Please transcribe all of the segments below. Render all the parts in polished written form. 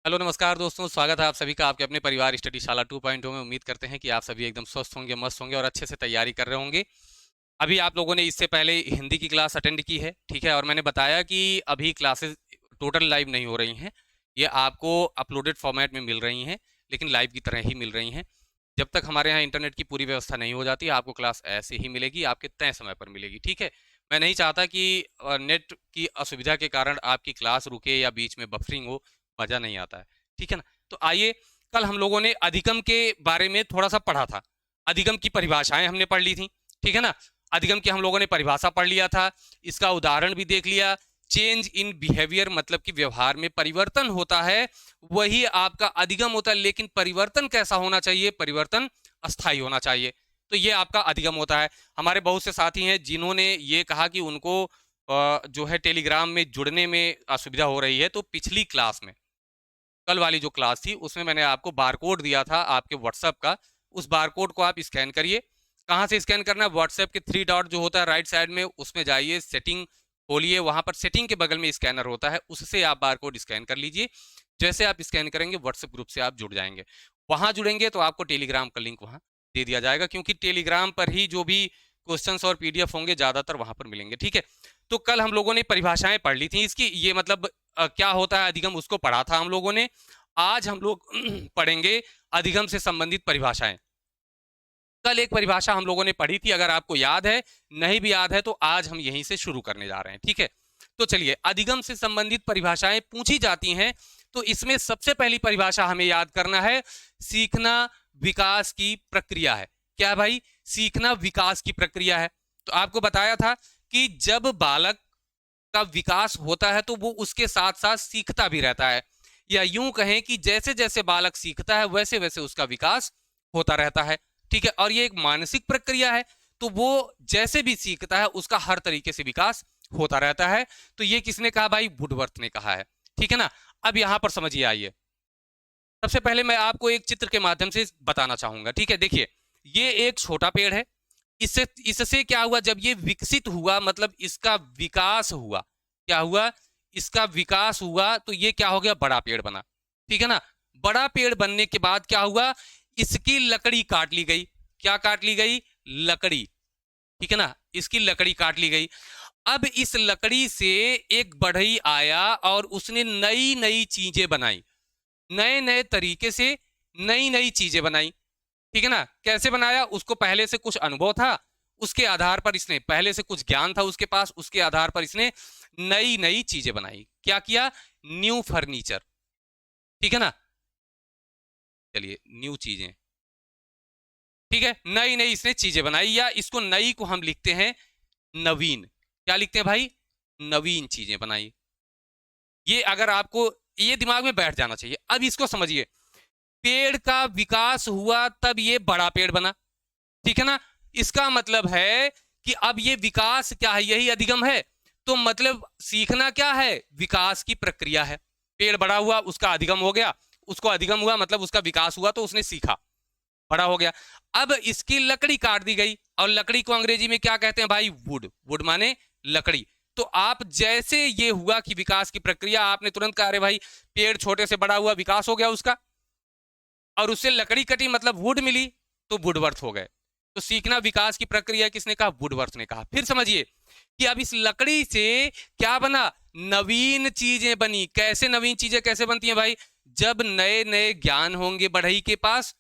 Hello नमस्कार दोस्तों, स्वागत है आप सभी का आपके अपने परिवार स्टडी शाला 2.0 में। उम्मीद करते हैं कि आप सभी एकदम स्वस्थ होंगे, मस्त होंगे और अच्छे से तैयारी कर रहे होंगे। अभी आप लोगों ने इससे पहले हिंदी की क्लास अटेंड की है, ठीक है, और मैंने बताया कि अभी क्लासेस टोटल लाइव नहीं हो रही हैं। ये आपको अपलोडेड फॉर्मेट में मिल रही हैं, लेकिन लाइव की तरह ही मिल रही हैं। जब तक हमारे यहाँ इंटरनेट की पूरी व्यवस्था नहीं हो जाती, आपको क्लास ऐसे ही मिलेगी, आपके तय समय पर मिलेगी, ठीक है। मैं नहीं चाहता कि नेट की असुविधा के कारण आपकी क्लास रुके या बीच में बफरिंग हो, मजा नहीं आता है, ठीक है ना। तो आइए, कल हम लोगों ने अधिगम के बारे में थोड़ा सा पढ़ा था। अधिगम की परिभाषाएं हमने पढ़ ली थी, ठीक है ना। अधिगम की हम लोगों ने परिभाषा पढ़ लिया था, इसका उदाहरण भी देख लिया। चेंज इन बिहेवियर मतलब कि व्यवहार में परिवर्तन होता है, वही आपका अधिगम होता है। लेकिन परिवर्तन कैसा होना चाहिए? परिवर्तन अस्थायी होना चाहिए। तो ये आपका अधिगम होता है। हमारे बहुत से साथी हैं जिन्होंने ये कहा कि उनको जो है टेलीग्राम में जुड़ने में असुविधा हो रही है। तो पिछली क्लास में, कल वाली जो क्लास थी, उसमें मैंने आपको बारकोड दिया था आपके व्हाट्सएप का। उस बारकोड को आप स्कैन करिए। कहाँ से स्कैन करना है? व्हाट्सएप के 3 डॉट जो होता है राइट साइड में, उसमें जाइए, सेटिंग खोलिए, वहां पर सेटिंग के बगल में स्कैनर होता है, उससे आप बारकोड स्कैन कर लीजिए। जैसे आप स्कैन करेंगे, व्हाट्सएप ग्रुप से आप जुड़ जाएंगे। वहां जुड़ेंगे तो आपको टेलीग्राम का लिंक वहां दे दिया जाएगा, क्योंकि टेलीग्राम पर ही जो भी क्वेश्चंस और पीडीएफ होंगे ज्यादातर वहां पर मिलेंगे, ठीक है। तो कल हम लोगों ने परिभाषाएं पढ़ ली थी इसकी, ये मतलब क्या होता है अधिगम, उसको पढ़ा था हम लोगों ने। आज हम लोग पढ़ेंगे अधिगम से संबंधित परिभाषाएं। कल एक परिभाषा हम लोगों ने पढ़ी थी, अगर आपको याद है, नहीं भी याद है तो आज हम यहीं से शुरू करने जा रहे हैं, ठीक है। तो चलिए, अधिगम से संबंधित परिभाषाएं पूछी जाती हैं, तो इसमें सबसे पहली परिभाषा हमें याद करना है, सीखना विकास की प्रक्रिया है। क्या भाई? सीखना विकास की प्रक्रिया है। तो आपको बताया था कि जब बालक का विकास होता है तो वो उसके साथ साथ सीखता भी रहता है, या यूं कहें कि जैसे जैसे बालक सीखता है वैसे वैसे उसका विकास होता रहता है, ठीक है। और ये एक मानसिक प्रक्रिया है, तो वो जैसे भी सीखता है उसका हर तरीके से विकास होता रहता है। तो ये किसने कहा भाई? वुडवर्थ ने कहा है, ठीक है ना। अब यहां पर समझिए, आइए, सबसे पहले मैं आपको एक चित्र के माध्यम से बताना चाहूंगा, ठीक है। देखिए, ये एक छोटा पेड़ है। इससे इससे क्या हुआ? जब ये विकसित हुआ, मतलब इसका विकास हुआ, क्या हुआ? इसका विकास हुआ, तो ये क्या हो गया? बड़ा पेड़ बना, ठीक है ना। बड़ा पेड़ बनने के बाद क्या हुआ? इसकी लकड़ी काट ली गई। क्या काट ली गई? लकड़ी, ठीक है ना। इसकी लकड़ी काट ली गई। अब इस लकड़ी से एक बढ़ई आया और उसने नई नई चीजें बनाई, नए नए तरीके से नई नई चीजें बनाई, ठीक है ना। कैसे बनाया? उसको पहले से कुछ अनुभव था, उसके आधार पर इसने, पहले से कुछ ज्ञान था उसके पास, उसके आधार पर इसने नई नई चीजें बनाई। क्या किया? न्यू फर्नीचर, ठीक है ना। चलिए, न्यू चीजें, ठीक है, नई नई इसने चीजें बनाई, या इसको नई को हम लिखते हैं नवीन। क्या लिखते हैं भाई? नवीन चीजें बनाई। ये अगर आपको, ये दिमाग में बैठ जाना चाहिए। अब इसको समझिए, पेड़ का विकास हुआ तब ये बड़ा पेड़ बना, ठीक है ना। इसका मतलब है कि अब ये विकास क्या है? यही अधिगम है। तो मतलब सीखना क्या है? विकास की प्रक्रिया है। पेड़ बड़ा हुआ, उसका अधिगम हो गया, उसको अधिगम हुआ मतलब उसका विकास हुआ, तो उसने सीखा, बड़ा हो गया। अब इसकी लकड़ी काट दी गई, और लकड़ी को अंग्रेजी में क्या कहते हैं भाई? वुड। वुड माने लकड़ी। तो आप जैसे ये हुआ कि विकास की प्रक्रिया, आपने तुरंत कहा अरे भाई, पेड़ छोटे से बड़ा हुआ, विकास हो गया उसका, और उससे लकड़ी कटी मतलब वुड मिली, तो वुडवर्थ हो गए। तो सीखना विकास की प्रक्रिया किसने कहा? वुडवर्थ ने कहा। फिर समझिए कि अब इस लकड़ी से क्या बना? नवीन चीजें बनी। कैसे नवीन चीजें कैसे बनती हैं भाई? जब नए नए ज्ञान होंगे बढ़ई के पास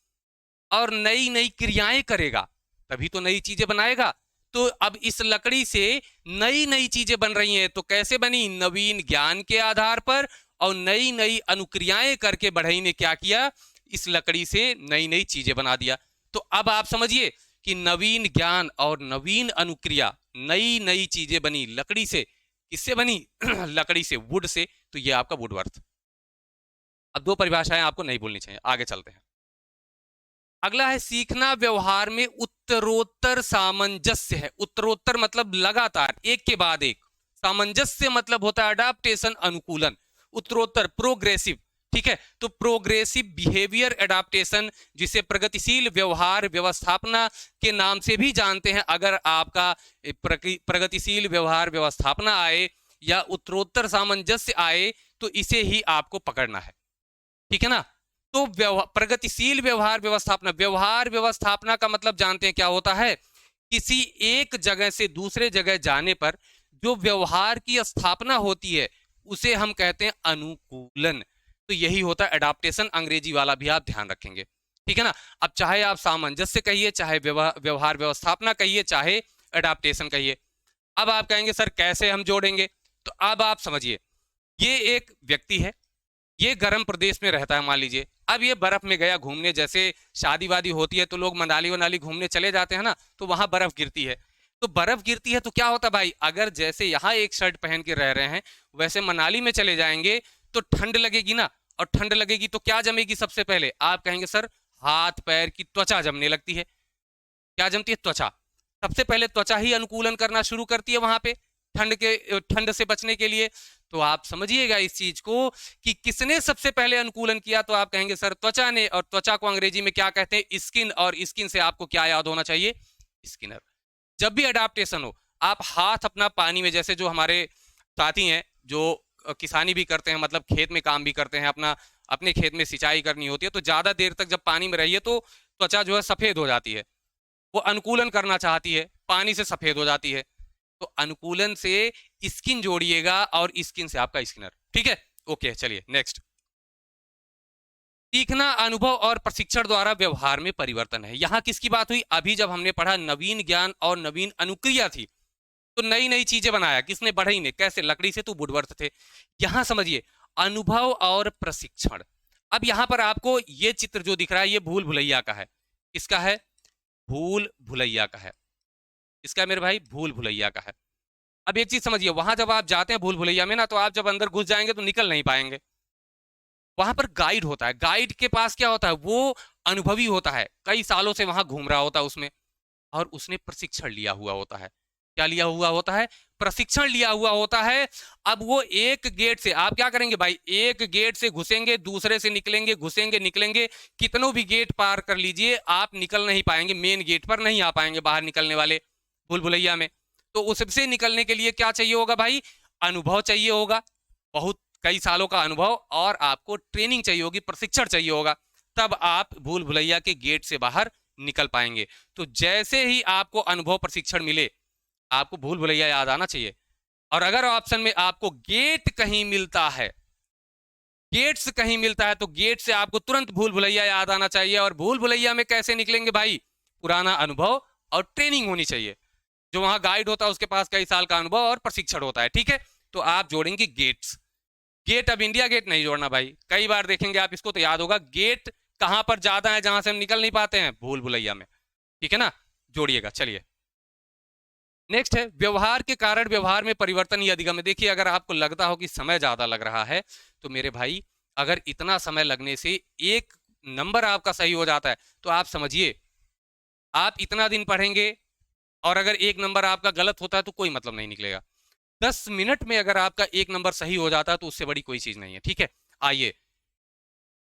और नई नई क्रियाएं करेगा, तभी तो नई चीजें बनाएगा। तो अब इस लकड़ी से नई नई चीजें बन रही हैं, तो कैसे बनी? नवीन ज्ञान के आधार पर, और नई नई अनुक्रियाएं करके बढ़ई ने क्या किया? इस लकड़ी से नई नई चीजें बना दिया। तो अब आप समझिए कि नवीन ज्ञान और नवीन अनुक्रिया, नई नई चीजें बनी लकड़ी से। किससे बनी? लकड़ी से, वुड से। तो ये आपका वुडवर्थ। अब दो परिभाषाएं आपको नहीं भूलनी चाहिए, आगे चलते हैं। अगला है, सीखना व्यवहार में उत्तरोत्तर सामंजस्य है। उत्तरोत्तर मतलब लगातार, एक के बाद एक। सामंजस्य मतलब होता है अडाप्टेशन, अनुकूलन। उत्तरोत्तर, प्रोग्रेसिव, ठीक है। तो प्रोग्रेसिव बिहेवियर एडाप्टेशन, जिसे प्रगतिशील व्यवहार व्यवस्थापना के नाम से भी जानते हैं। अगर आपका प्रगतिशील व्यवहार व्यवस्थापना आए या उत्तरोत्तर सामंजस्य आए, तो इसे ही आपको पकड़ना है। ठीक है ना। तो प्रगतिशील व्यवहार व्यवस्थापना, व्यवहार व्यवस्थापना का मतलब जानते हैं क्या होता है? किसी एक जगह से दूसरे जगह जाने पर जो व्यवहार की स्थापना होती है उसे हम कहते हैं अनुकूलन। तो यही होता है एडाप्टेशन, अंग्रेजी वाला भी आप ध्यान रखेंगे, ठीक है ना। अब चाहे आप सामंजस्य कहिए, चाहे व्यवहार व्यवस्थापना कहिए, चाहे एडाप्टेशन कहिए। अब आप कहेंगे सर कैसे हम जोड़ेंगे? तो अब आप समझिए, ये एक व्यक्ति है, ये गर्म प्रदेश में रहता है मान लीजिए। अब ये बर्फ में गया घूमने, जैसे शादी वादी होती है तो लोग मनाली वनाली घूमने चले जाते हैं ना, तो वहां बर्फ गिरती है। तो बर्फ गिरती है तो क्या होता है भाई, अगर जैसे यहाँ एक शर्ट पहन के रह रहे हैं वैसे मनाली में चले जाएंगे तो ठंड लगेगी ना, और ठंड लगेगी तो क्या जमेगी सबसे पहले? आप कहेंगे सर हाथ पैर की त्वचा जमने लगती है। क्या जमती है? त्वचा। सबसे पहले त्वचा ही अनुकूलन करना शुरू करती है वहां पे ठंड से बचने के लिए। तो आप समझिएगा इस चीज को कि किसने सबसे पहले अनुकूलन किया, तो आप कहेंगे सर त्वचा ने। और त्वचा को अंग्रेजी में क्या कहते हैं? स्किन। और स्किन से आपको क्या याद होना चाहिए? स्किनर। जब भी अडाप्टेशन हो, आप हाथ अपना पानी में, जैसे जो हमारे साथी हैं जो किसानी भी करते हैं, मतलब खेत में काम भी करते हैं, अपने खेत में सिंचाई करनी होती है, तो ज्यादा देर तक जब पानी में रहिए तो त्वचा जो है सफेद हो जाती है। वो अनुकूलन करना चाहती है, पानी से सफेद हो जाती है। तो अनुकूलन से स्किन जोड़िएगा और स्किन से आपका स्किनर, ठीक है। ओके चलिए नेक्स्ट। सीखना, अनुभव और प्रशिक्षण द्वारा व्यवहार में परिवर्तन है। यहां किसकी बात हुई? अभी जब हमने पढ़ा नवीन ज्ञान और नवीन अनुक्रिया थी, तो नई नई चीजें बनाया किसने? बढ़ई ने। कैसे? लकड़ी से तो वुडवर्थ थे। यहां समझिए अनुभव और प्रशिक्षण। अब यहां पर आपको ये चित्र जो दिख रहा है ये भूल भुलैया का है। किसका है? भूल भुलैया का है। इसका मेरे भाई भूल भुलैया का है। अब एक चीज समझिए, वहां जब आप जाते हैं भूल भुलैया में ना, तो आप जब अंदर घुस जाएंगे तो निकल नहीं पाएंगे। वहां पर गाइड होता है, गाइड के पास क्या होता है? वो अनुभवी होता है, कई सालों से वहां घूम रहा होता है उसमें, और उसने प्रशिक्षण लिया हुआ होता है। क्या लिया हुआ होता है? प्रशिक्षण लिया हुआ होता है। अब वो एक गेट से, आप क्या करेंगे भाई, एक गेट से घुसेंगे, दूसरे से निकलेंगे, घुसेंगे निकलेंगे, कितनों भी गेट पार कर लीजिए आप निकल नहीं पाएंगे, मेन गेट पर नहीं आ पाएंगे बाहर निकलने वाले भूल भुलैया में। तो उससे निकलने के लिए क्या चाहिए होगा भाई? अनुभव चाहिए होगा, बहुत कई सालों का अनुभव, और आपको ट्रेनिंग चाहिए होगी, प्रशिक्षण चाहिए होगा, तब आप भूल भुलैया के गेट से बाहर निकल पाएंगे। तो जैसे ही आपको अनुभव प्रशिक्षण मिले, आपको भूल भुलैया याद आना चाहिए। और अगर ऑप्शन में आपको गेट कहीं मिलता है, गेट्स कहीं मिलता है, तो गेट से आपको तुरंत भूल भुलैया याद आना चाहिए। और भूल भुलैया में कैसे निकलेंगे भाई? पुराना अनुभव और ट्रेनिंग होनी चाहिए। जो वहां गाइड होता है उसके पास कई साल का अनुभव और प्रशिक्षण होता है, ठीक है। तो आप जोड़ेंगे गेट्स। गेट, अब इंडिया गेट नहीं जोड़ना भाई, कई बार देखेंगे आप इसको तो याद होगा। गेट कहां पर ज्यादा है जहां से हम निकल नहीं पाते हैं? भूल भुलैया में, ठीक है ना। जोड़िएगा। चलिए नेक्स्ट है व्यवहार के कारण व्यवहार में परिवर्तन या अधिगम। देखिए अगर आपको लगता हो कि समय ज्यादा लग रहा है, तो मेरे भाई अगर इतना समय लगने से एक नंबर आपका सही हो जाता है, तो आप समझिए आप इतना दिन पढ़ेंगे और अगर एक नंबर आपका गलत होता है तो कोई मतलब नहीं निकलेगा। 10 मिनट में अगर आपका एक नंबर सही हो जाता है तो उससे बड़ी कोई चीज नहीं है, ठीक है। आइए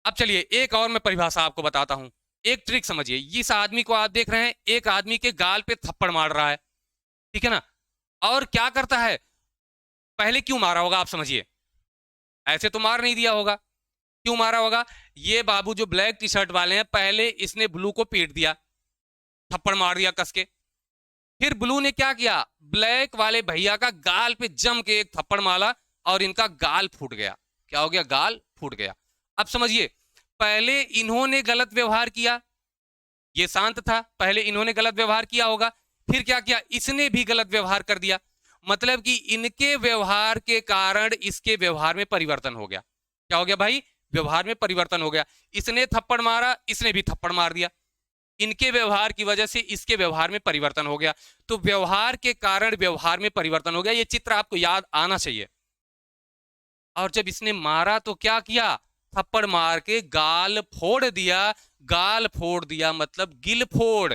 अब चलिए एक और मैं परिभाषा आपको बताता हूं। एक ट्रिक समझिए, इस आदमी को आप देख रहे हैं, एक आदमी के गाल पे थप्पड़ मार रहा है, ठीक है ना। और क्या करता है? पहले क्यों मारा होगा आप समझिए, ऐसे तो मार नहीं दिया होगा। क्यों मारा होगा? ये बाबू जो ब्लैक टी शर्ट वाले हैं, पहले इसने ब्लू को पीट दिया, थप्पड़ मार दिया कस के। फिर ब्लू ने क्या किया? ब्लैक वाले भैया का गाल पे जम के एक थप्पड़ मारा और इनका गाल फूट गया। क्या हो गया? गाल फूट गया। अब समझिए, पहले इन्होंने गलत व्यवहार किया, ये शांत था, पहले इन्होंने गलत व्यवहार किया होगा, फिर क्या किया? इसने भी गलत व्यवहार कर दिया। मतलब कि इनके व्यवहार के कारण इसके व्यवहार में परिवर्तन हो गया। क्या हो गया भाई? व्यवहार में परिवर्तन हो गया। इसने थप्पड़ मारा, इसने भी थप्पड़ मार दिया, इनके व्यवहार की वजह से इसके व्यवहार में परिवर्तन हो गया। तो व्यवहार के कारण व्यवहार में परिवर्तन हो गया, ये चित्र आपको याद आना चाहिए। और जब इसने मारा तो क्या किया? थप्पड़ मार के गाल फोड़ दिया। गाल फोड़ दिया मतलब गिल फोड़,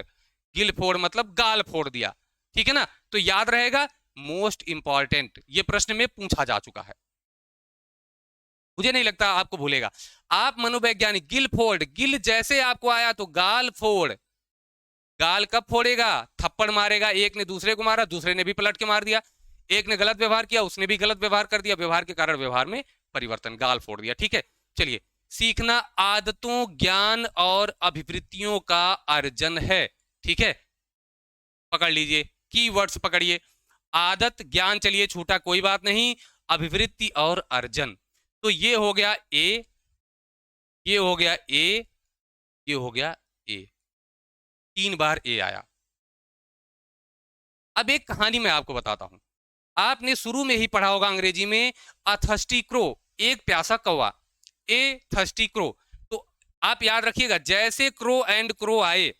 गिल फोड़ मतलब गाल फोड़ दिया, ठीक है ना। तो याद रहेगा, मोस्ट इंपॉर्टेंट, ये प्रश्न में पूछा जा चुका है, मुझे नहीं लगता आपको भूलेगा। आप मनोवैज्ञानिक, गिल फोड़, गिल जैसे आपको आया तो गाल फोड़। गाल कब फोड़ेगा? थप्पड़ मारेगा, एक ने दूसरे को मारा, दूसरे ने भी पलट के मार दिया, एक ने गलत व्यवहार किया, उसने भी गलत व्यवहार कर दिया, व्यवहार के कारण व्यवहार में परिवर्तन, गाल फोड़ दिया, ठीक है। चलिए सीखना आदतों, ज्ञान और अभिवृत्तियों का अर्जन है। ठीक है, पकड़ लीजिए, कीवर्ड्स पकड़िए। आदत, ज्ञान चलिए छूटा, कोई बात नहीं, अभिवृत्ति और अर्जन। तो ये हो गया ए, ये हो गया ए, ये हो गया ए, 3 बार ए आया। अब एक कहानी मैं आपको बताता हूं। आपने शुरू में ही पढ़ा होगा अंग्रेजी में अ थर्स्टी क्रो, एक प्यासा कौवा, ए थर्स्टी क्रो। तो आप याद रखिएगा, जैसे क्रो एंड क्रो आए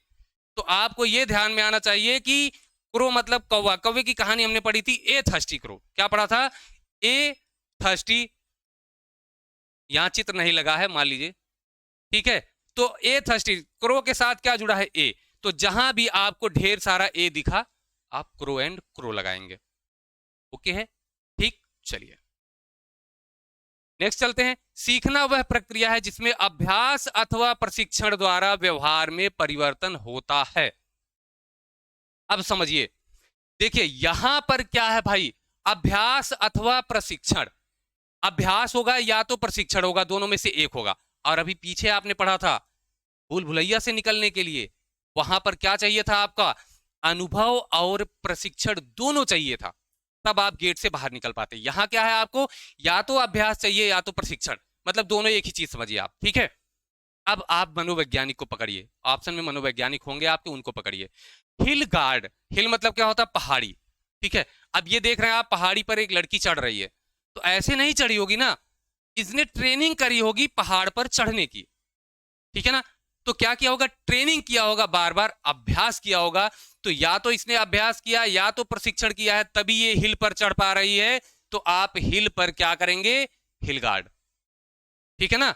तो आपको यह ध्यान में आना चाहिए कि क्रो मतलब कौवा, कौवे की कहानी हमने पढ़ी थी ए थर्स्टी क्रो। क्या पढ़ा था? ए थर्स्टी, यहां चित्र नहीं लगा है मान लीजिए, ठीक है। तो ए थर्स्टी, क्रो के साथ क्या जुड़ा है? ए। तो जहां भी आपको ढेर सारा ए दिखा, आप क्रो एंड क्रो लगाएंगे। ओके है, ठीक। चलिए नेक्स्ट चलते हैं। सीखना वह प्रक्रिया है जिसमें अभ्यास अथवा प्रशिक्षण द्वारा व्यवहार में परिवर्तन होता है। अब समझिए, देखिए यहां पर क्या है भाई, अभ्यास अथवा प्रशिक्षण। अभ्यास होगा या तो प्रशिक्षण होगा, दोनों में से एक होगा। और अभी पीछे आपने पढ़ा था भूल भुलैया से निकलने के लिए, वहां पर क्या चाहिए था आपका? अनुभव और प्रशिक्षण दोनों चाहिए था, तब आप गेट से बाहर निकल पाते। यहां क्या है, आपको या तो अभ्यास चाहिए या तो प्रशिक्षण, मतलब दोनों एक ही चीज समझिए आप। ठीक है, अब आप मनोवैज्ञानिक को पकड़िए, ऑप्शन में मनोवैज्ञानिक होंगे आपके, उनको पकड़िए। हिल गार्ड, हिल मतलब क्या होता है? पहाड़ी। ठीक है, अब ये देख रहे हैं आप, पहाड़ी पर एक लड़की चढ़ रही है, तो ऐसे नहीं चढ़ी होगी ना, इसने ट्रेनिंग करी होगी पहाड़ पर चढ़ने की। ठीक है ना, तो क्या किया होगा? ट्रेनिंग किया होगा, बार बार अभ्यास किया होगा। तो या तो इसने अभ्यास किया या तो प्रशिक्षण किया है, तभी ये हिल पर चढ़ पा रही है। तो आप हिल पर क्या करेंगे? हिल गार्ड। ठीक है ना,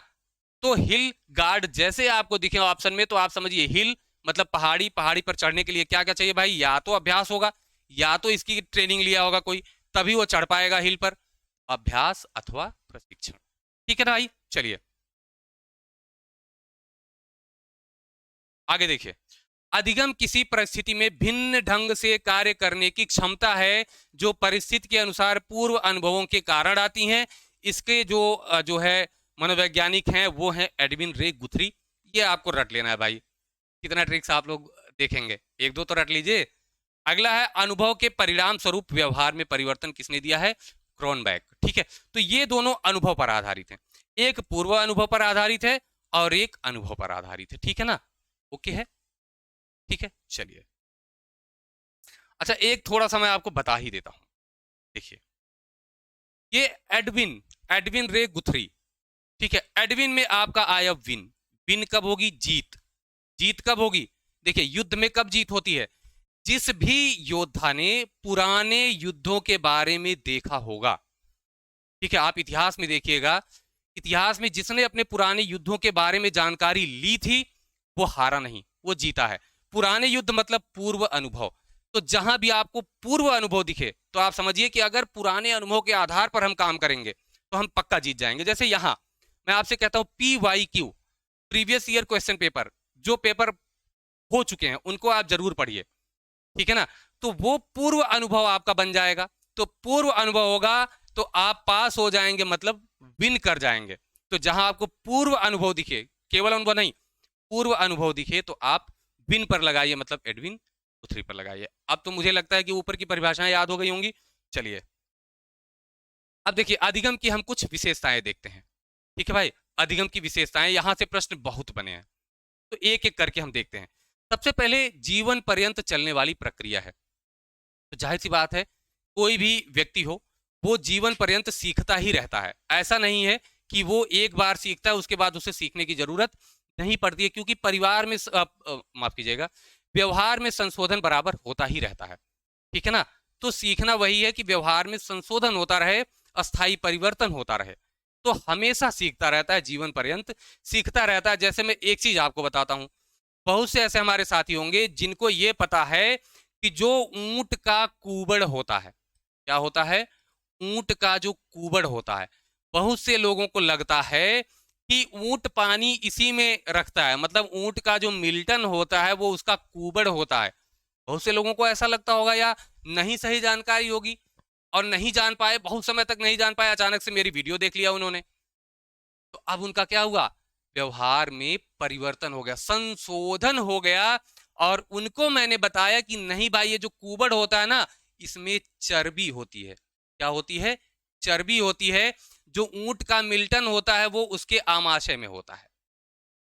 तो हिल गार्ड जैसे आपको दिखे ऑप्शन में, तो आप समझिए हिल मतलब पहाड़ी, पहाड़ी पर चढ़ने के लिए क्या क्या चाहिए भाई? या तो अभ्यास होगा या तो इसकी ट्रेनिंग लिया होगा कोई, तभी वो चढ़ पाएगा हिल पर। अभ्यास अथवा प्रशिक्षण। ठीक है ना भाई, चलिए आगे देखिए। अधिगम किसी परिस्थिति में भिन्न ढंग से कार्य करने की क्षमता है जो परिस्थिति के अनुसार पूर्व अनुभवों के कारण आती हैं। इसके जो है मनोवैज्ञानिक हैं वो हैं एडविन रे गुथरी। ये आपको रट लेना है भाई, कितना ट्रिक्स आप लोग देखेंगे, एक दो तो रट लीजिए। अगला है अनुभव के परिणाम स्वरूप व्यवहार में परिवर्तन, किसने दिया है? क्रोनबैक। ठीक है, तो ये दोनों अनुभव पर आधारित हैं, एक पूर्व अनुभव पर आधारित है और एक अनुभव पर आधारित है। ठीक है ना, ओके है, ठीक है। चलिए अच्छा, एक थोड़ा सा मैं आपको बता ही देता हूं। देखिए ये एडविन, एडविन रे गुथरी। ठीक है, एडविन में आपका आया विन। विन कब होगी? जीत। जीत कब होगी? देखिए युद्ध में कब जीत होती है? जिस भी योद्धा ने पुराने युद्धों के बारे में देखा होगा। ठीक है, आप इतिहास में देखिएगा, इतिहास में जिसने अपने पुराने युद्धों के बारे में जानकारी ली थी वो हारा नहीं, वो जीता है। पुराने युद्ध मतलब पूर्व अनुभव। तो जहां भी आपको पूर्व अनुभव दिखे तो आप समझिए कि अगर पुराने अनुभव के आधार पर हम काम करेंगे तो हम पक्का जीत जाएंगे। जैसे यहां मैं आपसे कहता हूं PYQ, previous year question paper, जो पेपर हो चुके हैं उनको आप जरूर पढ़िए। ठीक है ना, तो वो पूर्व अनुभव आपका बन जाएगा। तो पूर्व अनुभव होगा तो आप पास हो जाएंगे, मतलब विन कर जाएंगे। तो जहां आपको पूर्व अनुभव दिखे, केवल अनुभव नहीं, पूर्व अनुभव दिखे, तो आप विन पर लगाइए, मतलब एडविन गुथरी पर लगाइए। अब तो मुझे लगता है कि ऊपर की परिभाषाएं याद हो गई होंगी। चलिए अब देखिए अधिगम की हम कुछ विशेषताएं देखते हैं। ठीक है भाई, अधिगम की विशेषताएं, यहां से प्रश्न बहुत बने हैं, तो एक एक करके हम देखते हैं। सबसे पहले जीवन पर्यंत चलने वाली प्रक्रिया है। तो जाहिर सी बात है, कोई भी व्यक्ति हो वो जीवन पर्यंत सीखता ही रहता है। ऐसा नहीं है कि वो एक बार सीखता है उसके बाद उसे सीखने की जरूरत नहीं पड़ती है, क्योंकि परिवार में माफ कीजिएगा, व्यवहार में संशोधन बराबर होता ही रहता है। ठीक है ना, तो सीखना वही है कि व्यवहार में संशोधन होता रहे, अस्थायी परिवर्तन होता रहे। तो हमेशा सीखता रहता है, जीवन पर्यंत सीखता रहता है। जैसे मैं एक चीज आपको बताता हूं, बहुत से ऐसे हमारे साथी होंगे जिनको ये पता है कि जो ऊंट का कूबड़ होता है, क्या होता है? ऊंट का जो कूबड़ होता है, बहुत से लोगों को लगता है कि ऊंट पानी इसी में रखता है, मतलब ऊंट का जो मिल्टन होता है वो उसका कूबड़ होता है। बहुत से लोगों को ऐसा लगता होगा, या नहीं सही जानकारी होगी और नहीं जान पाए, बहुत समय तक नहीं जान पाए, अचानक से मेरी वीडियो देख लिया उन्होंने, तो अब उनका क्या हुआ? व्यवहार में परिवर्तन हो गया, संशोधन हो गया। और उनको मैंने बताया कि नहीं भाई, ये जो कुबड़ होता है ना, इसमें चर्बी होती है। क्या होती है? चर्बी होती है। जो ऊंट का मिल्टन होता है वो उसके आमाशय में होता है।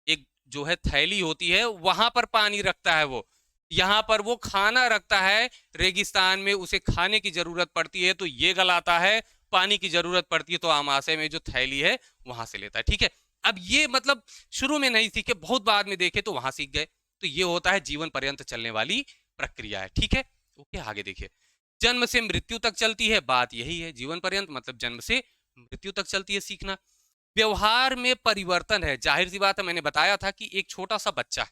एक जो है थैली होती है, वहां पर पानी रखता है वो, यहां पर वो खाना रखता है। रेगिस्तान में उसे खाने की जरूरत पड़ती है तो ये गलाता है, पानी की जरूरत पड़ती है तो आमाशय में जो थैली है वहां से लेता है। ठीक है, अब ये मतलब शुरू में नहीं सीखे, बहुत बाद में देखे तो वहां सीख गए। तो ये होता है जीवन पर्यंत चलने वाली प्रक्रिया है। ठीक है, ओके, आगे देखिए। जन्म से मृत्यु तक चलती है, बात यही है। जीवन पर्यंत मतलब जन्म से मृत्यु तक चलती है सीखना। व्यवहार में परिवर्तन है, जाहिर सी बात है, मैंने बताया था कि एक छोटा सा बच्चा है,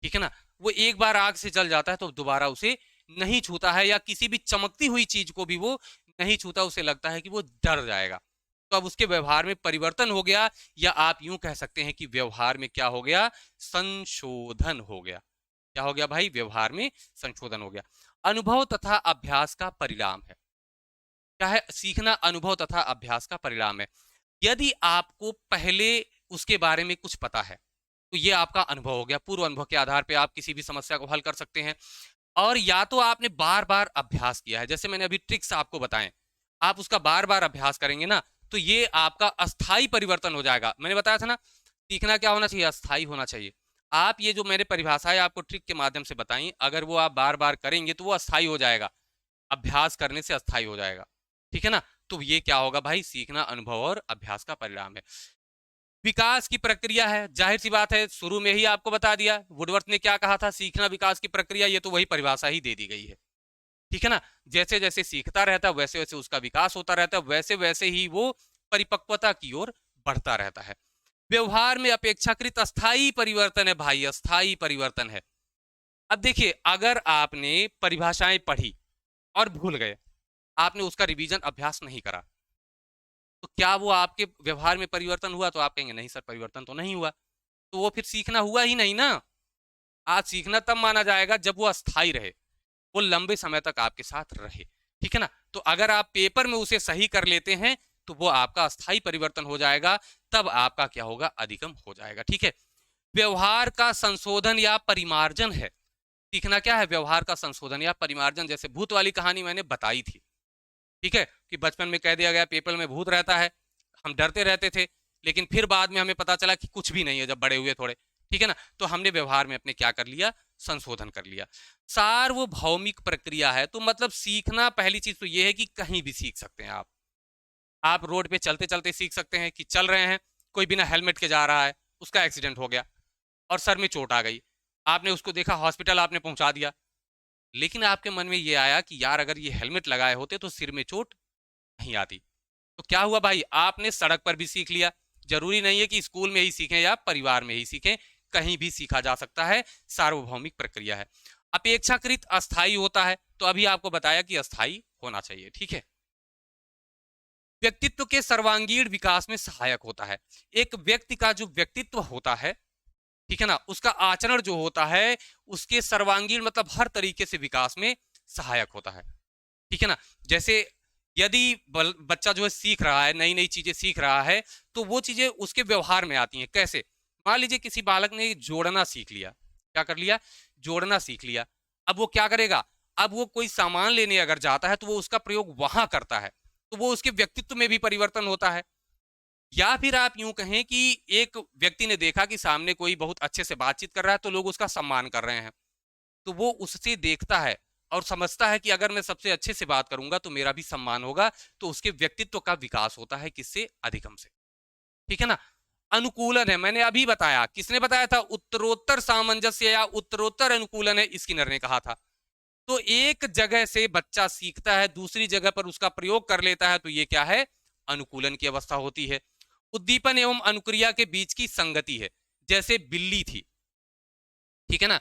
ठीक है ना, वो एक बार आग से जल जाता है तो दोबारा उसे नहीं छूता है, या किसी भी चमकती हुई चीज को भी वो नहीं छूता, उसे लगता है कि वो डर जाएगा। तो अब उसके व्यवहार में परिवर्तन हो गया, या आप यूं कह सकते हैं कि व्यवहार में क्या हो गया? संशोधन हो गया। क्या हो गया भाई? व्यवहार में संशोधन हो गया। अनुभव तथा अभ्यास का परिणाम है। क्या है? सीखना अनुभव तथा अभ्यास का परिणाम है। यदि आपको पहले उसके बारे में कुछ पता है तो ये आपका अनुभव हो गया। पूर्व अनुभव के आधार पे आप किसी भी समस्या को हल कर सकते हैं। और या तो आपने बार बार अभ्यास किया है, जैसे मैंने अभी ट्रिक्स आपको बताएं, आप उसका बार बार अभ्यास करेंगे ना, तो ये आपका अस्थाई परिवर्तन हो जाएगा। मैंने बताया था ना, सीखना क्या होना चाहिए? अस्थाई होना चाहिए। आप ये जो मैंने परिभाषाएं आपको ट्रिक के माध्यम से बताई, अगर वो आप बार बार करेंगे तो वो अस्थाई हो जाएगा। अभ्यास करने से अस्थाई हो जाएगा। ठीक है ना? तो ये क्या होगा भाई? सीखना अनुभव और अभ्यास का परिणाम है। विकास की प्रक्रिया है, जाहिर सी बात है, शुरू में ही आपको बता दिया। वुडवर्थ ने क्या कहा था? सीखना विकास की प्रक्रिया, ये तो वही परिभाषा ही दे दी गई है। ठीक है ना? जैसे जैसे सीखता रहता है वैसे वैसे उसका विकास होता रहता है, वैसे वैसे ही वो परिपक्वता की ओर बढ़ता रहता है। व्यवहार में अपेक्षाकृत अस्थाई परिवर्तन है भाई, अस्थाई परिवर्तन है। अब देखिए, अगर आपने परिभाषाएं पढ़ी और भूल गए, आपने उसका रिवीजन अभ्यास नहीं करा, तो क्या वो आपके व्यवहार में परिवर्तन हुआ? तो आप कहेंगे नहीं सर, परिवर्तन तो नहीं हुआ। तो वो फिर सीखना हुआ ही नहीं ना। आज सीखना तब माना जाएगा जब वो अस्थाई रहे, वो लंबे समय तक आपके साथ रहे। ठीक है ना? तो अगर आप पेपर में उसे सही कर लेते हैं तो वो आपका अस्थाई परिवर्तन हो जाएगा, तब आपका क्या होगा? अधिगम हो जाएगा। ठीक है, व्यवहार का संशोधन या परिमार्जन है। सीखना क्या है? व्यवहार का संशोधन या परिमार्जन। जैसे भूत वाली कहानी मैंने बताई थी, ठीक है, कि बचपन में कह दिया गया पेपर में भूत रहता है, हम डरते रहते थे, लेकिन फिर बाद में हमें पता चला कि कुछ भी नहीं है जब बड़े हुए थोड़े। ठीक है ना? तो हमने व्यवहार में अपने क्या कर लिया? संशोधन कर लिया। सार्वभौमिक प्रक्रिया है, तो मतलब सीखना, पहली चीज तो ये है कि कहीं भी सीख सकते हैं आप रोड पे चलते चलते सीख सकते हैं कि चल रहे हैं, कोई बिना हेलमेट के जा रहा है, उसका एक्सीडेंट हो गया और सर में चोट आ गई, आपने उसको देखा, हॉस्पिटल आपने पहुंचा दिया, लेकिन आपके मन में ये आया कि यार अगर ये हेलमेट लगाए होते तो सिर में चोट नहीं आती। तो क्या हुआ भाई? आपने सड़क पर भी सीख लिया। जरूरी नहीं है कि स्कूल में ही सीखें या परिवार में ही सीखें, कहीं भी सीखा जा सकता है। सार्वभौमिक प्रक्रिया है। अपेक्षाकृत अस्थाई होता है, तो अभी आपको बताया कि अस्थाई होना चाहिए। ठीक है, व्यक्तित्व के सर्वांगीण विकास में सहायक होता है। एक व्यक्ति का जो व्यक्तित्व होता है, ठीक है ना, उसका आचरण जो होता है, उसके सर्वांगीण मतलब हर तरीके से विकास में सहायक होता है। ठीक है ना? जैसे यदि बच्चा जो है सीख रहा है, नई नई चीजें सीख रहा है, तो वो चीजें उसके व्यवहार में आती हैं। कैसे? मान लीजिए किसी बालक ने जोड़ना सीख लिया। क्या कर लिया? जोड़ना सीख लिया। अब वो क्या करेगा? अब वो कोई सामान लेने अगर जाता है तो वो उसका प्रयोग वहां करता है, तो वो उसके व्यक्तित्व में भी परिवर्तन होता है। या फिर आप यूं कहें कि एक व्यक्ति ने देखा कि सामने कोई बहुत अच्छे से बातचीत कर रहा है तो लोग उसका सम्मान कर रहे हैं, तो वो उससे देखता है और समझता है कि अगर मैं सबसे अच्छे से बात करूंगा तो मेरा भी सम्मान होगा। तो उसके व्यक्तित्व का विकास होता है, किससे? अधिगम से। ठीक है ना? अनुकूलन है, मैंने अभी बताया। किसने बताया था? उत्तरोत्तर सामंजस्य या उत्तरोत्तर अनुकूलन है, स्किनर ने कहा था। तो एक जगह से बच्चा सीखता है, दूसरी जगह पर उसका प्रयोग कर लेता है, तो ये क्या है? अनुकूलन की अवस्था होती है। उद्दीपन एवं अनुक्रिया के बीच की संगति है। जैसे बिल्ली थी, ठीक है ना,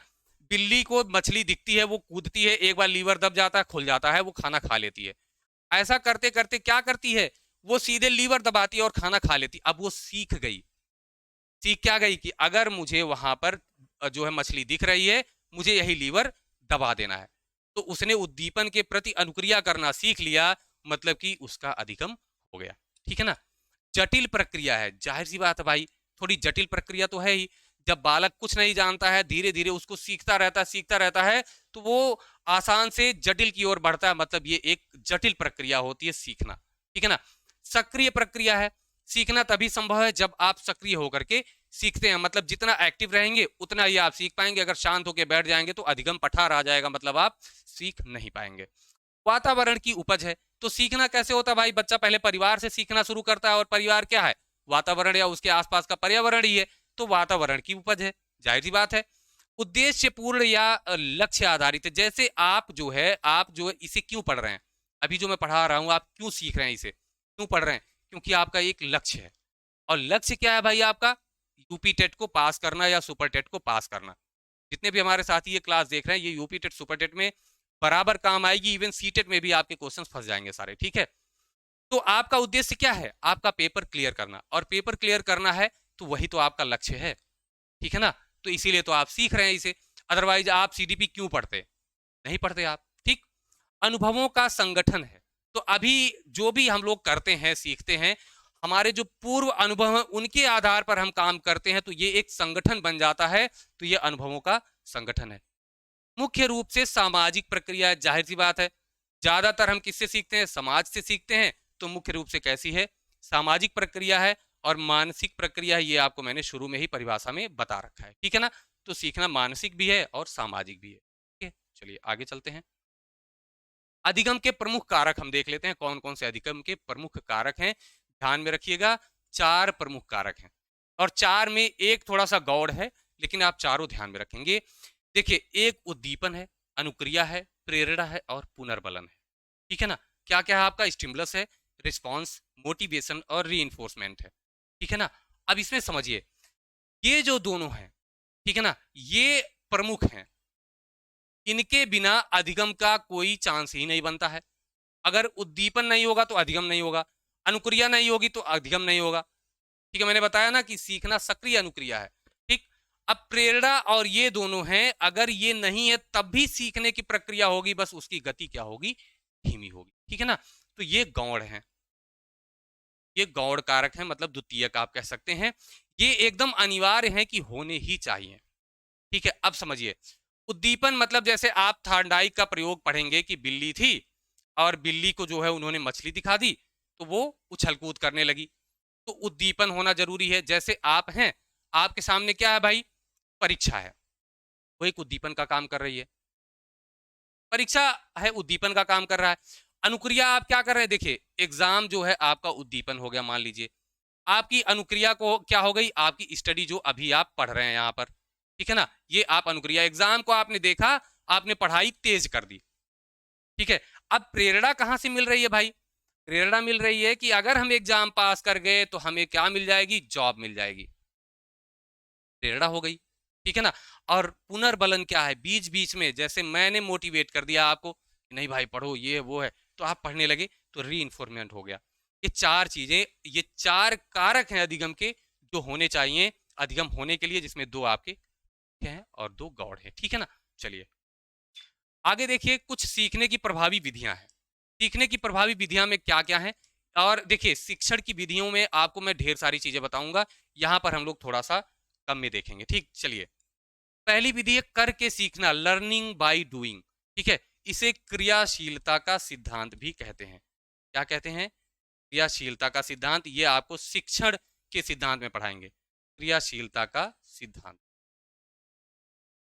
बिल्ली को मछली दिखती है, वो कूदती है, एक बार लीवर दब जाता है, खुल जाता है, वो खाना खा लेती है। ऐसा करते करते क्या करती है? वो सीधे लीवर दबाती है और खाना खा लेती। अब वो सीख गई। सीख क्या गई? कि अगर मुझे वहां पर जो है मछली दिख रही है, मुझे यही लीवर दबा देना है। तो उसने उद्दीपन के प्रति अनुक्रिया करना सीख लिया, मतलब कि उसका अधिगम हो गया। ठीक है ना? जटिल प्रक्रिया है, जाहिर सी बात है भाई, थोड़ी जटिल प्रक्रिया तो है ही। जब बालक कुछ नहीं जानता है, धीरे धीरे उसको सीखता रहता है, तो वो आसान से जटिल की ओर बढ़ता है। मतलब ये एक जटिल प्रक्रिया होती है सीखना, ठीक है ना। सक्रिय प्रक्रिया है। सीखना तभी संभव है जब आप सक्रिय होकर के सीखते हैं। मतलब जितना एक्टिव रहेंगे उतना ही आप सीख पाएंगे। अगर शांत होकर बैठ जाएंगे तो अधिगम पठार आ जाएगा, मतलब आप सीख नहीं पाएंगे। वातावरण की उपज है। तो सीखना कैसे होता है भाई? बच्चा पहले परिवार से सीखना शुरू करता है, और परिवार क्या है? वातावरण या उसके आसपास का पर्यावरण ही है। तो वातावरण की उपज है, जाहिर सी बात है। उद्देश्य पूर्ण या लक्ष्य आधारित है। जैसे आप जो है इसे क्यों पढ़ रहे हैं? अभी जो मैं पढ़ा रहा हूं, आप क्यों सीख रहे हैं इसे, क्यों पढ़ रहे हैं? क्योंकि आपका एक लक्ष्य है। और लक्ष्य क्या है भाई आपका? यूपी टेट को पास करना या सुपर टेट को पास करना। जितने भी हमारे साथी ये क्लास देख रहे हैं, ये यूपी टेट सुपर टेट में बराबर काम आएगी। इवन सी टेट में भी आपके क्वेश्चंस फंस जाएंगे सारे, ठीक है। तो आपका उद्देश्य क्या है? आपका पेपर क्लियर करना, और पेपर क्लियर करना है तो वही तो आपका लक्ष्य है, ठीक है ना। तो इसीलिए तो आप सीख रहे हैं इसे। अदरवाइज आप सीडीपी क्यों पढ़ते? नहीं पढ़ते आप, ठीक। अनुभवों का संगठन है। तो अभी जो भी हम लोग करते हैं, सीखते हैं, हमारे जो पूर्व अनुभव हैं उनके आधार पर हम काम करते हैं, तो ये एक संगठन बन जाता है। तो ये अनुभवों का संगठन है। मुख्य रूप से सामाजिक प्रक्रिया है, जाहिर सी बात है। ज्यादातर हम किससे सीखते हैं? समाज से सीखते हैं। तो मुख्य रूप से कैसी है? सामाजिक प्रक्रिया है। और मानसिक प्रक्रिया है, ये आपको मैंने शुरू में ही परिभाषा में बता रखा है, ठीक है ना। तो सीखना मानसिक भी है और सामाजिक भी है, ठीक है। चलिए आगे चलते हैं। अधिगम के प्रमुख कारक हम देख लेते हैं, कौन कौन से अधिगम के प्रमुख कारक हैं। ध्यान में रखिएगा, 4 प्रमुख कारक हैं, और 4 में एक थोड़ा सा गौड़ है, लेकिन आप चारों ध्यान में रखेंगे। देखिए, एक उद्दीपन है, अनुक्रिया है, प्रेरणा है और पुनर्बलन है, ठीक है ना। क्या क्या है आपका? स्टिमुलस है, रिस्पॉन्स, मोटिवेशन और रीइंफोर्समेंट है, ठीक है ना। अब इसमें समझिए, ये जो दोनों हैं, ठीक है ना, ये प्रमुख हैं। इनके बिना अधिगम का कोई चांस ही नहीं बनता है। अगर उद्दीपन नहीं होगा तो अधिगम नहीं होगा, अनुक्रिया नहीं होगी तो अधिगम नहीं होगा, ठीक है। मैंने बताया ना कि सीखना सक्रिय अनुक्रिया है, ठीक। अब प्रेरणा और ये दोनों हैं, अगर ये नहीं है तब भी सीखने की प्रक्रिया होगी, बस उसकी गति क्या होगी? धीमी होगी, ठीक है ना। तो ये गौड़ है, ये गौड़ कारक है, मतलब द्वितीयक आप कह सकते हैं। ये एकदम अनिवार्य है कि होने ही चाहिए, ठीक है। अब समझिए, उद्दीपन मतलब जैसे आप थार्डाइक का प्रयोग पढ़ेंगे कि बिल्ली थी और बिल्ली को जो है उन्होंने मछली दिखा दी, तो वो उछल कूद करने लगी। तो उद्दीपन होना जरूरी है। जैसे आप हैं, आपके सामने क्या है भाई? परीक्षा है, वो एक उद्दीपन का काम कर रही है। परीक्षा है, उद्दीपन का काम कर रहा है। अनुक्रिया आप क्या कर रहे हैं? देखिए, एग्जाम जो है आपका उद्दीपन हो गया, मान लीजिए। आपकी अनुक्रिया को क्या हो गई? आपकी स्टडी जो अभी आप पढ़ रहे हैं यहाँ पर, ठीक है ना, ये आप अनुक्रिया। एग्जाम को आपने देखा, आपने पढ़ाई तेज कर दी, ठीक है। अब प्रेरणा कहां से मिल रही है भाई? प्रेरणा मिल रही है कि अगर हम एग्जाम पास कर गए तो हमें क्या मिल जाएगी? जॉब मिल जाएगी, प्रेरणा हो गई, ठीक है ना। और पुनर्बलन क्या है? बीच बीच में जैसे मैंने मोटिवेट कर दिया आपको, नहीं भाई पढ़ो, ये वो है, तो आप पढ़ने लगे, तो री इन्फोर्समेंट हो गया। ये 4 चीजें, ये 4 कारक हैं अधिगम के, जो होने चाहिए अधिगम होने के लिए, जिसमें 2 आपके हैं और 2 गौड़ हैं, ठीक है ना। चलिए आगे देखिए, कुछ सीखने की प्रभावी विधियां हैं। सीखने की प्रभावी विधियां में क्या क्या है? और देखिए, शिक्षण की विधियों में आपको मैं ढेर सारी चीजें बताऊंगा, यहां पर हम लोग थोड़ा सा कम में देखेंगे, ठीक। चलिए, पहली विधि है करके सीखना, लर्निंग बाय डूइंग, ठीक है। इसे क्रियाशीलता का सिद्धांत भी कहते हैं। क्या कहते हैं? क्रियाशीलता का सिद्धांत। ये आपको शिक्षण के सिद्धांत में पढ़ाएंगे, क्रियाशीलता का सिद्धांत,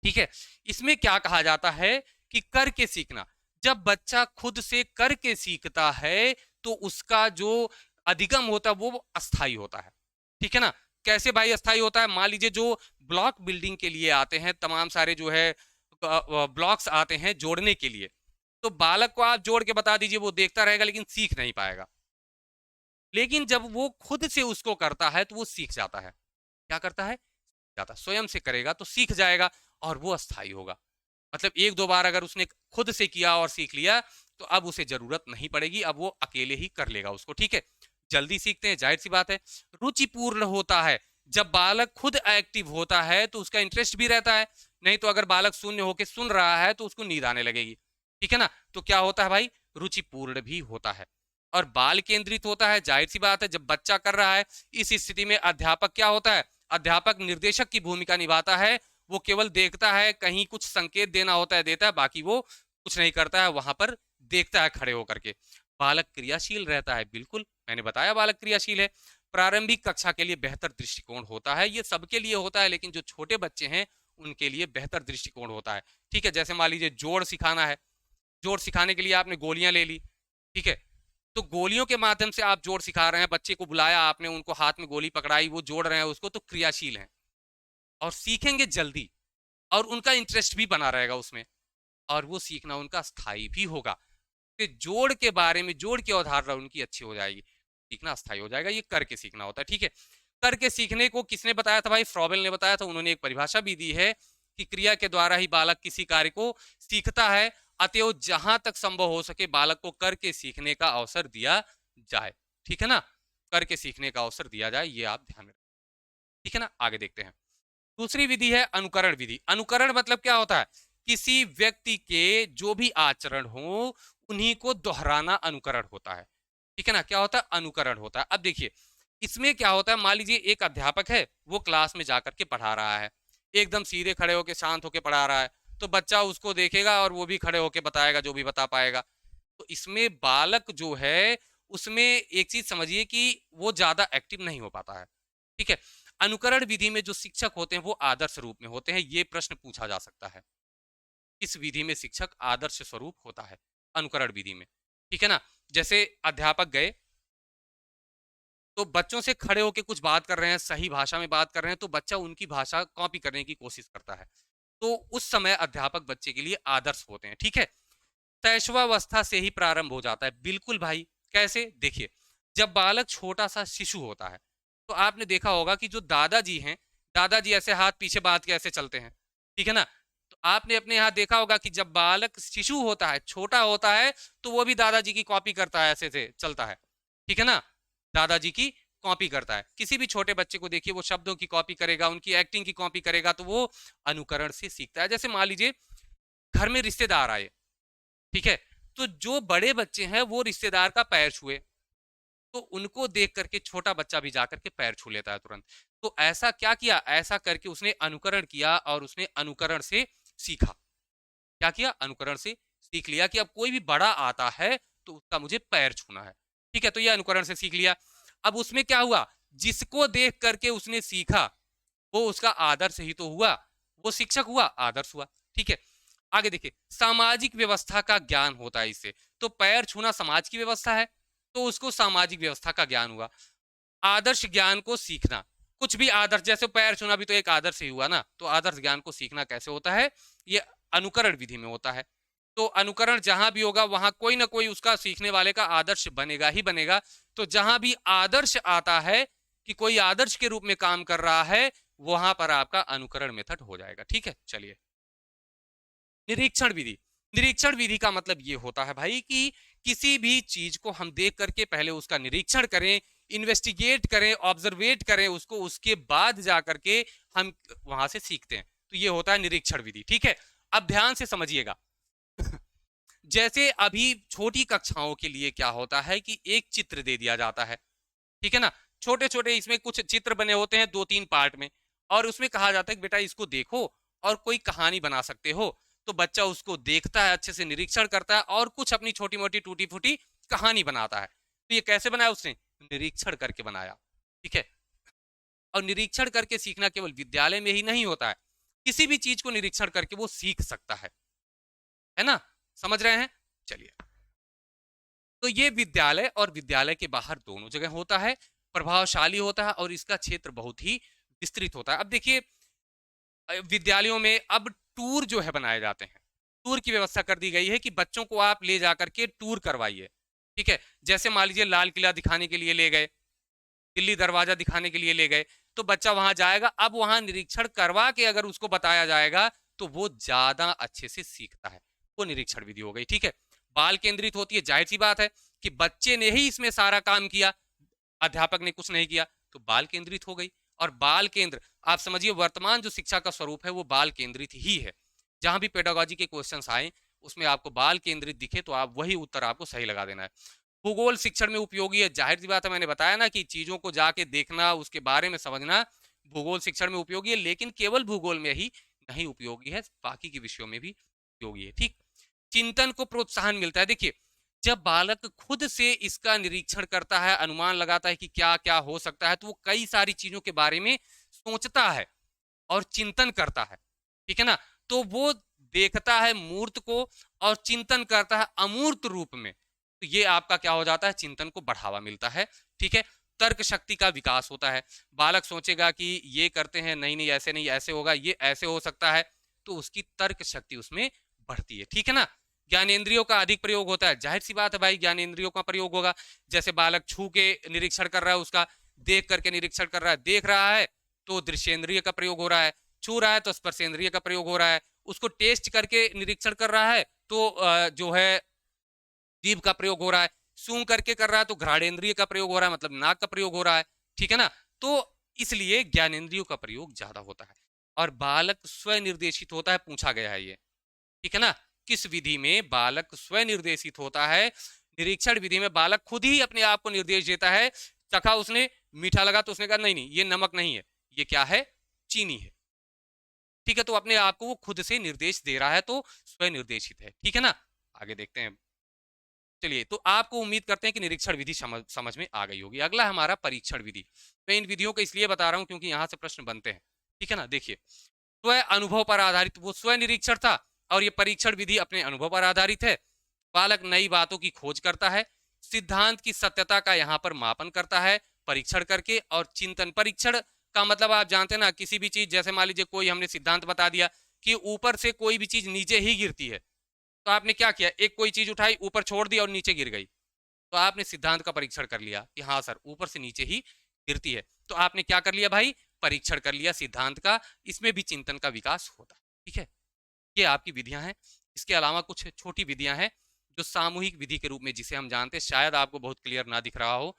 ठीक है। इसमें क्या कहा जाता है कि करके सीखना। जब बच्चा खुद से करके सीखता है तो उसका जो अधिगम होता है वो अस्थाई होता है, ठीक है ना। कैसे भाई अस्थाई होता है? मान लीजिए, जो ब्लॉक बिल्डिंग के लिए आते हैं, तमाम सारे जो है ब्लॉक्स आते हैं जोड़ने के लिए, तो बालक को आप जोड़ के बता दीजिए, वो देखता रहेगा लेकिन सीख नहीं पाएगा। लेकिन जब वो खुद से उसको करता है तो वो सीख जाता है। क्या करता है? जाता, स्वयं से करेगा तो सीख जाएगा, और वो अस्थाई होगा। मतलब 1-2 बार अगर उसने खुद से किया और सीख लिया, तो अब उसे जरूरत नहीं पड़ेगी, अब वो अकेले ही कर लेगा उसको, ठीक है। जल्दी सीखते हैं, जाहिर सी बात है। रुचिपूर्ण होता है। जब बालक खुद एक्टिव होता है तो उसका इंटरेस्ट भी रहता है। नहीं तो अगर बालक शून्य होकर सुन रहा है तो उसको नींद आने लगेगी, ठीक है ना। तो क्या होता है भाई? रुचिपूर्ण भी होता है। और बाल केंद्रित होता है, जाहिर सी बात है जब बच्चा कर रहा है, इस स्थिति में अध्यापक क्या होता है, अध्यापक निर्देशक की भूमिका निभाता है। वो केवल देखता है, कहीं कुछ संकेत देना होता है देता है, बाकी वो कुछ नहीं करता है, वहां पर देखता है खड़े होकर के। बालक क्रियाशील रहता है, बिल्कुल मैंने बताया बालक क्रियाशील है। प्रारंभिक कक्षा के लिए बेहतर दृष्टिकोण होता है, ये सबके लिए होता है, लेकिन जो छोटे बच्चे हैं उनके लिए बेहतर दृष्टिकोण होता है। ठीक है, जैसे मान लीजिए जोड़ सिखाना है, जोड़ सिखाने के लिए आपने गोलियां ले ली, ठीक है, तो गोलियों के माध्यम से आप जोड़ सिखा रहे हैं, बच्चे को बुलाया आपने, उनको हाथ में गोली पकड़ाई, वो जोड़ रहे हैं उसको, तो क्रियाशील हैं और सीखेंगे जल्दी, और उनका इंटरेस्ट भी बना रहेगा उसमें, और वो सीखना उनका स्थायी भी होगा। तो जोड़ के बारे में, जोड़ की अवधारणा उनकी अच्छी हो जाएगी, सीखना स्थायी हो जाएगा। ये करके सीखना होता है, ठीक है। करके सीखने को किसने बताया था भाई? फ्रॉबेल ने बताया था। उन्होंने एक परिभाषा भी दी है कि क्रिया के द्वारा ही बालक किसी कार्य को सीखता है, अतएव जहां तक संभव हो सके बालक को करके सीखने का अवसर दिया जाए, ठीक है ना, करके सीखने का अवसर दिया जाए, ये आप ध्यान में रखें, ठीक है ना। आगे देखते हैं, दूसरी विधि है अनुकरण विधि। अनुकरण मतलब क्या होता है? किसी व्यक्ति के जो भी आचरण हो उन्हीं को दोहराना अनुकरण होता है, ठीक है ना। क्या होता है? अनुकरण होता है। अब देखिए इसमें क्या होता है, मान लीजिए एक अध्यापक है, वो क्लास में जाकर के पढ़ा रहा है, एकदम सीधे खड़े होकर शांत होकर पढ़ा रहा है, तो बच्चा उसको देखेगा और वो भी खड़े होकर बताएगा जो भी बता पाएगा। तो इसमें बालक जो है उसमें एक चीज समझिए कि वो ज्यादा एक्टिव नहीं हो पाता है, ठीक है। अनुकरण विधि में जो शिक्षक होते हैं वो आदर्श रूप में होते हैं, ये प्रश्न पूछा जा सकता है। इस विधि में शिक्षक आदर्श स्वरूप होता है, अनुकरण विधि में, ठीक है ना। जैसे अध्यापक गए तो बच्चों से खड़े होकर कुछ बात कर रहे हैं, सही भाषा में बात कर रहे हैं, तो बच्चा उनकी भाषा कॉपी करने की कोशिश करता है, तो उस समय अध्यापक बच्चे के लिए आदर्श होते हैं, ठीक है। शैशवावस्था से ही प्रारंभ हो जाता है, बिल्कुल भाई। कैसे? देखिए जब बालक छोटा सा शिशु होता है तो आपने देखा होगा कि जो दादाजी हैं, दादाजी ऐसे हाथ पीछे बांध के ऐसे चलते हैं, ठीक है ना। तो आपने अपने यहाँ देखा होगा कि जब बालक शिशु होता है, छोटा होता है, तो वो भी दादाजी की कॉपी करता है, ऐसे से चलता है, ठीक है ना, दादाजी की कॉपी करता है। किसी भी छोटे बच्चे को देखिए, वो शब्दों की कॉपी करेगा, उनकी एक्टिंग की कॉपी करेगा, तो वो अनुकरण से सीखता है। जैसे मान लीजिए घर में रिश्तेदार आए, ठीक है, तो जो बड़े बच्चे हैं वो रिश्तेदार का पैर छुए, तो उनको देख करके छोटा बच्चा भी जाकर के पैर छू लेता है तुरंत। तो ऐसा क्या किया? ऐसा करके उसने अनुकरण किया और उसने अनुकरण से सीखा। क्या किया? अनुकरण से सीख लिया कि अब कोई भी बड़ा आता है तो उसका मुझे पैर छूना है, ठीक है, तो ये अनुकरण से सीख लिया। अब उसमें क्या हुआ? जिसको देख करके उसने सीखा वो उसका आदर्श ही तो हुआ, वो शिक्षक हुआ, आदर्श हुआ, ठीक है। आगे देखिए, सामाजिक व्यवस्था का ज्ञान होता है इससे। तो पैर छूना समाज की व्यवस्था है, तो उसको सामाजिक व्यवस्था का ज्ञान हुआ। आदर्श ज्ञान को सीखना, कुछ भी आदर्श, जैसे पैर छूना भी तो एक आदर्श ही हुआ ना, तो आदर्श ज्ञान को सीखना कैसे होता है? ये अनुकरण विधि में होता है। तो अनुकरण जहां भी होगा वहां कोई ना कोई उसका सीखने वाले का आदर्श बनेगा ही बनेगा। तो जहां भी आदर्श आता है कि कोई आदर्श के रूप में काम कर रहा है, वहां पर आपका अनुकरण मेथड हो जाएगा, ठीक है। चलिए, निरीक्षण विधि। निरीक्षण विधि का मतलब ये होता है भाई कि किसी भी चीज को हम देख करके पहले उसका निरीक्षण करें, इन्वेस्टिगेट करें, ऑब्जर्वेट करें उसको, उसके बाद जा करके हम वहां से सीखते हैं। तो ये होता है निरीक्षण विधि, ठीक है। अब ध्यान से समझिएगा जैसे अभी छोटी कक्षाओं के लिए क्या होता है कि एक चित्र दे दिया जाता है, ठीक है ना, छोटे छोटे इसमें कुछ चित्र बने होते हैं 2-3 पार्ट में, और उसमें कहा जाता है कि बेटा इसको देखो और कोई कहानी बना सकते हो। तो बच्चा उसको देखता है, अच्छे से निरीक्षण करता है और कुछ अपनी छोटी मोटी टूटी फूटी कहानी बनाता है। तो ये कैसे बनाया? उसने निरीक्षण करके बनाया, ठीक है। और निरीक्षण करके सीखना केवल विद्यालय में ही नहीं होता है, किसी भी चीज को निरीक्षण करके वो सीख सकता है ना, समझ रहे हैं? चलिए, तो ये विद्यालय और विद्यालय के बाहर दोनों जगह होता है, प्रभावशाली होता है और इसका क्षेत्र बहुत ही विस्तृत होता है। अब देखिए विद्यालयों में अब टूर जो है बनाए जाते हैं, टूर की व्यवस्था कर दी गई है कि बच्चों को आप ले जाकर के टूर करवाइए, ठीक है। जैसे मान लीजिए लाल किला दिखाने के लिए ले गए, दिल्ली दरवाजा दिखाने के लिए ले गए, तो बच्चा वहां जाएगा। अब वहां निरीक्षण करवा के अगर उसको बताया जाएगा तो वो ज्यादा अच्छे से सीखता है, वो निरीक्षण विधि हो गई, ठीक है। बाल केंद्रित होती है, जाहिर सी बात है कि बच्चे ने ही इसमें सारा काम किया, अध्यापक ने कुछ नहीं किया, तो बाल केंद्रित हो गई। और बाल केंद्र, आप समझिए वर्तमान जो शिक्षा का स्वरूप है वो बाल केंद्रित ही है। जहां भी पेडागोजी के क्वेश्चंस आए उसमें आपको बाल केंद्रित दिखे तो आप वही उत्तर आपको सही लगा देना है। भूगोल शिक्षण में उपयोगी है, जाहिर सी बात है, मैंने बताया ना कि चीजों को जाके देखना, उसके बारे में समझना भूगोल शिक्षण में उपयोगी है, लेकिन केवल भूगोल में ही नहीं उपयोगी है, बाकी के विषयों में भी उपयोगी है। ठीक, चिंतन को प्रोत्साहन मिलता है। देखिए, जब बालक खुद से इसका निरीक्षण करता है, अनुमान लगाता है कि क्या क्या हो सकता है, तो वो कई सारी चीजों के बारे में सोचता है और चिंतन करता है। ठीक है ना, तो वो देखता है मूर्त को और चिंतन करता है अमूर्त रूप में, तो ये आपका क्या हो जाता है, चिंतन को बढ़ावा मिलता है। ठीक है, तर्क शक्ति का विकास होता है। बालक सोचेगा कि ये करते हैं, नहीं नहीं ऐसे नहीं, ऐसे होगा, ये ऐसे हो सकता है, तो उसकी तर्क शक्ति उसमें बढ़ती है। ठीक है ना, ज्ञानेंद्रियों का अधिक प्रयोग होता है, जाहिर सी बात है भाई, ज्ञानेंद्रियों का प्रयोग होगा। जैसे बालक छू के निरीक्षण कर रहा है, उसका देख करके निरीक्षण कर रहा है, देख रहा है तो दृश्येंद्रिय का प्रयोग हो रहा है, छू रहा है तो स्पर्शेंद्रिय का प्रयोग हो रहा है, उसको टेस्ट करके निरीक्षण कर रहा है तो जो है जीभ का प्रयोग हो रहा है, सूंघ करके कर रहा है तो घ्राणेन्द्रिय का प्रयोग हो रहा है, मतलब नाक का प्रयोग हो रहा है। ठीक है ना, तो इसलिए ज्ञानेंद्रियों का प्रयोग ज्यादा होता है और बालक स्वनिर्देशित होता है, पूछा गया है ये। ठीक है ना, किस विधि में बालक स्वनिर्देशित होता है? निरीक्षण विधि में बालक खुद ही अपने आप को निर्देश देता है। चखा उसने, मीठा लगा तो उसने कहा नहीं नहीं ये नमक नहीं है, ये क्या है, चीनी है। ठीक है, तो अपने आप को वो खुद से निर्देश दे रहा है, तो स्वनिर्देशित है। ठीक है ना, आगे देखते हैं। चलिए, तो आपको उम्मीद करते हैं कि निरीक्षण विधि समझ में आ गई होगी। अगला हमारा परीक्षण विधि। मैं इन विधियों को इसलिए बता रहा हूं क्योंकि यहां से प्रश्न बनते हैं। ठीक है ना, देखिए, स्व अनुभव पर आधारित, वो स्व निरीक्षण था और ये परीक्षण विधि अपने अनुभव पर आधारित है। बालक नई बातों की खोज करता है, सिद्धांत की सत्यता का यहाँ पर मापन करता है परीक्षण करके, और चिंतन। परीक्षण का मतलब आप जानते हैं ना, किसी भी चीज, जैसे मान लीजिए कोई हमने सिद्धांत बता दिया कि ऊपर से कोई भी चीज नीचे ही गिरती है, तो आपने क्या किया, एक कोई चीज उठाई, ऊपर छोड़ दी और नीचे गिर गई, तो आपने सिद्धांत का परीक्षण कर लिया कि हाँ सर ऊपर से नीचे ही गिरती है, तो आपने क्या कर लिया भाई, परीक्षण कर लिया सिद्धांत का। इसमें भी चिंतन का विकास होता है। ठीक है, ये आपकी विधियां हैं। इसके अलावा कुछ छोटी विधियां हैं जो सामूहिक विधि के रूप में, जिसे हम जानते हैं, शायद आपको बहुत क्लियर ना दिख रहा हो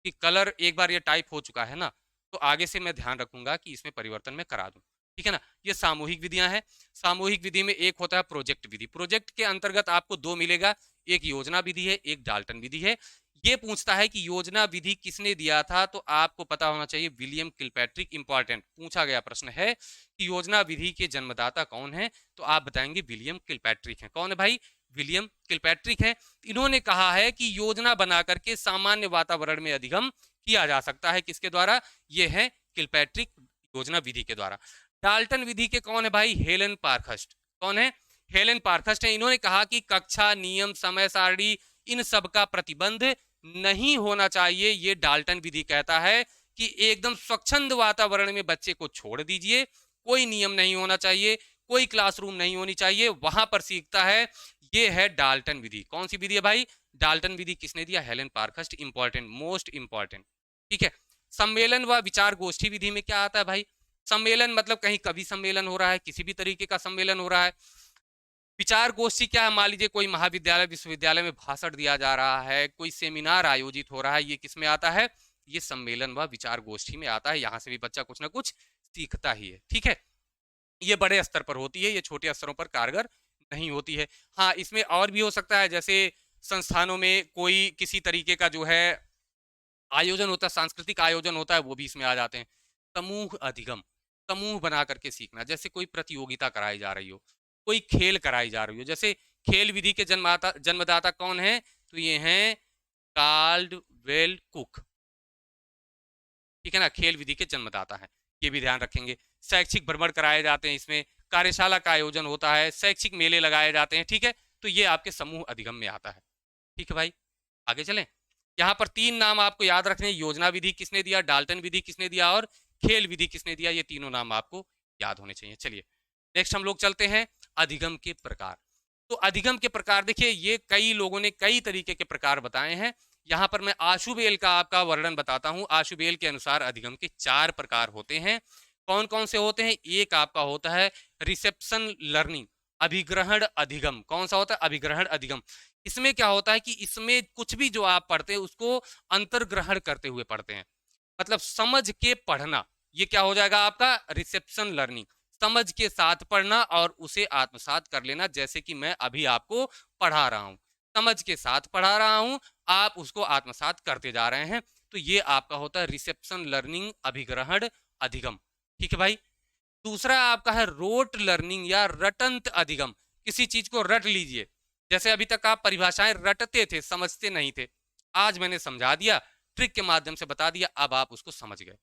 कि कलर एक बार ये टाइप हो चुका है ना, तो आगे से मैं ध्यान रखूंगा कि इसमें परिवर्तन मैं करा दूं। ठीक है ना, ये सामूहिक विधियां हैं। सामूहिक विधि में एक होता है प्रोजेक्ट विधि। प्रोजेक्ट के अंतर्गत आपको दो मिलेगा, एक योजना विधि है, एक डाल्टन विधि है। ये पूछता है कि योजना विधि किसने दिया था, तो आपको पता होना चाहिए विलियम किलपैट्रिक। इंपॉर्टेंट पूछा गया प्रश्न है कि योजना विधि के जन्मदाता कौन है, तो आप बताएंगे विलियम किलपैट्रिक है। कौन है भाई, विलियम किलपैट्रिक है। इन्होंने कहा है कि योजना बना करके सामान्य वातावरण में अधिगम किया जा सकता है, किसके द्वारा, ये है किलपैट्रिक योजना विधि के द्वारा। डाल्टन विधि के कौन है भाई, हेलन पारखस्ट। कौन है, हेलन पारखस्ट है। इन्होंने कहा कि कक्षा, नियम, समय सारणी, इन सब का प्रतिबंध नहीं होना चाहिए। ये डाल्टन विधि कहता है कि एकदम स्वच्छंद वातावरण में बच्चे को छोड़ दीजिए, कोई नियम नहीं होना चाहिए, कोई क्लासरूम नहीं होनी चाहिए, वहां पर सीखता है। ये है डाल्टन विधि। कौन सी विधि है भाई, डाल्टन विधि किसने दिया, Helen Parkhurst. Important, most important. ठीक है, सम्मेलन व विचार गोष्ठी विधि में क्या आता है भाई, सम्मेलन मतलब कहीं कभी सम्मेलन हो रहा है, किसी भी तरीके का सम्मेलन हो रहा है। विचार गोष्ठी क्या है, मान लीजिए कोई महाविद्यालय विश्वविद्यालय में भाषण दिया जा रहा है, कोई सेमिनार आयोजित हो रहा है, ये किस में आता है, ये सम्मेलन व विचार गोष्ठी में आता है। यहां से भी बच्चा कुछ ना कुछ सीखता ही है। ठीक है, ये बड़े स्तर पर होती है, ये छोटे स्तरों पर कारगर नहीं होती है। हाँ, इसमें और भी हो सकता है, जैसे संस्थानों में कोई किसी तरीके का जो है आयोजन होता है, सांस्कृतिक आयोजन होता है, वो भी इसमें आ जाते हैं। समूह अधिगम, समूह बना करके सीखना, जैसे कोई प्रतियोगिता कराई जा रही हो, कोई खेल कराई जा रही हो। जैसे खेल विधि के जन्मदाता कौन है, तो ये हैं कार्लवेल कुक। ठीक है ना, खेल विधि के जन्मदाता है, ये भी ध्यान रखेंगे। शैक्षिक भ्रमण कराए जाते हैं, इसमें कार्यशाला का आयोजन होता है, शैक्षिक मेले लगाए जाते हैं। ठीक है, तो ये आपके समूह अधिगम में आता है। ठीक है भाई, आगे चलें। यहाँ पर तीन नाम आपको याद रखने, योजना विधि किसने दिया, डाल्टन विधि किसने दिया और खेल विधि किसने दिया, ये तीनों नाम आपको याद होने चाहिए। चलिए नेक्स्ट हम लोग चलते हैं अधिगम के प्रकार। तो अधिगम के प्रकार देखिए, ये कई लोगों ने कई तरीके के प्रकार बताए हैं। यहाँ पर मैं आशुबेल का आपका वर्णन बताता हूं। आशुबेल के अनुसार अधिगम के 4 प्रकार होते हैं। कौन कौन से होते हैं, एक आपका होता है रिसेप्शन लर्निंग, अभिग्रहण अधिगम। कौन सा होता है, अभिग्रहण अधिगम। इसमें क्या होता है कि इसमें कुछ भी जो आप पढ़ते हैं उसको अंतर्ग्रहण करते हुए पढ़ते हैं, मतलब समझ के पढ़ना। ये क्या हो जाएगा आपका रिसेप्शन लर्निंग, समझ के साथ पढ़ना और उसे आत्मसात कर लेना, जैसे कि मैं अभी आपको पढ़ा रहा हूं। समझ के साथ पढ़ा रहा हूं, आप उसको आत्मसात करते जा रहे हैं। तो ये आपका होता है रिसेप्शन लर्निंग, अभिग्रहण अधिगम। ठीक है भाई। दूसरा आपका है रोट लर्निंग या रटंत अधिगम। किसी चीज को रट लीजिए। जैसे अभी तक आप परिभाषाएं रटते थे, समझते नहीं थे, आज मैंने समझा दिया, ट्रिक के माध्यम से बता दिया, अब आप उसको समझ गए।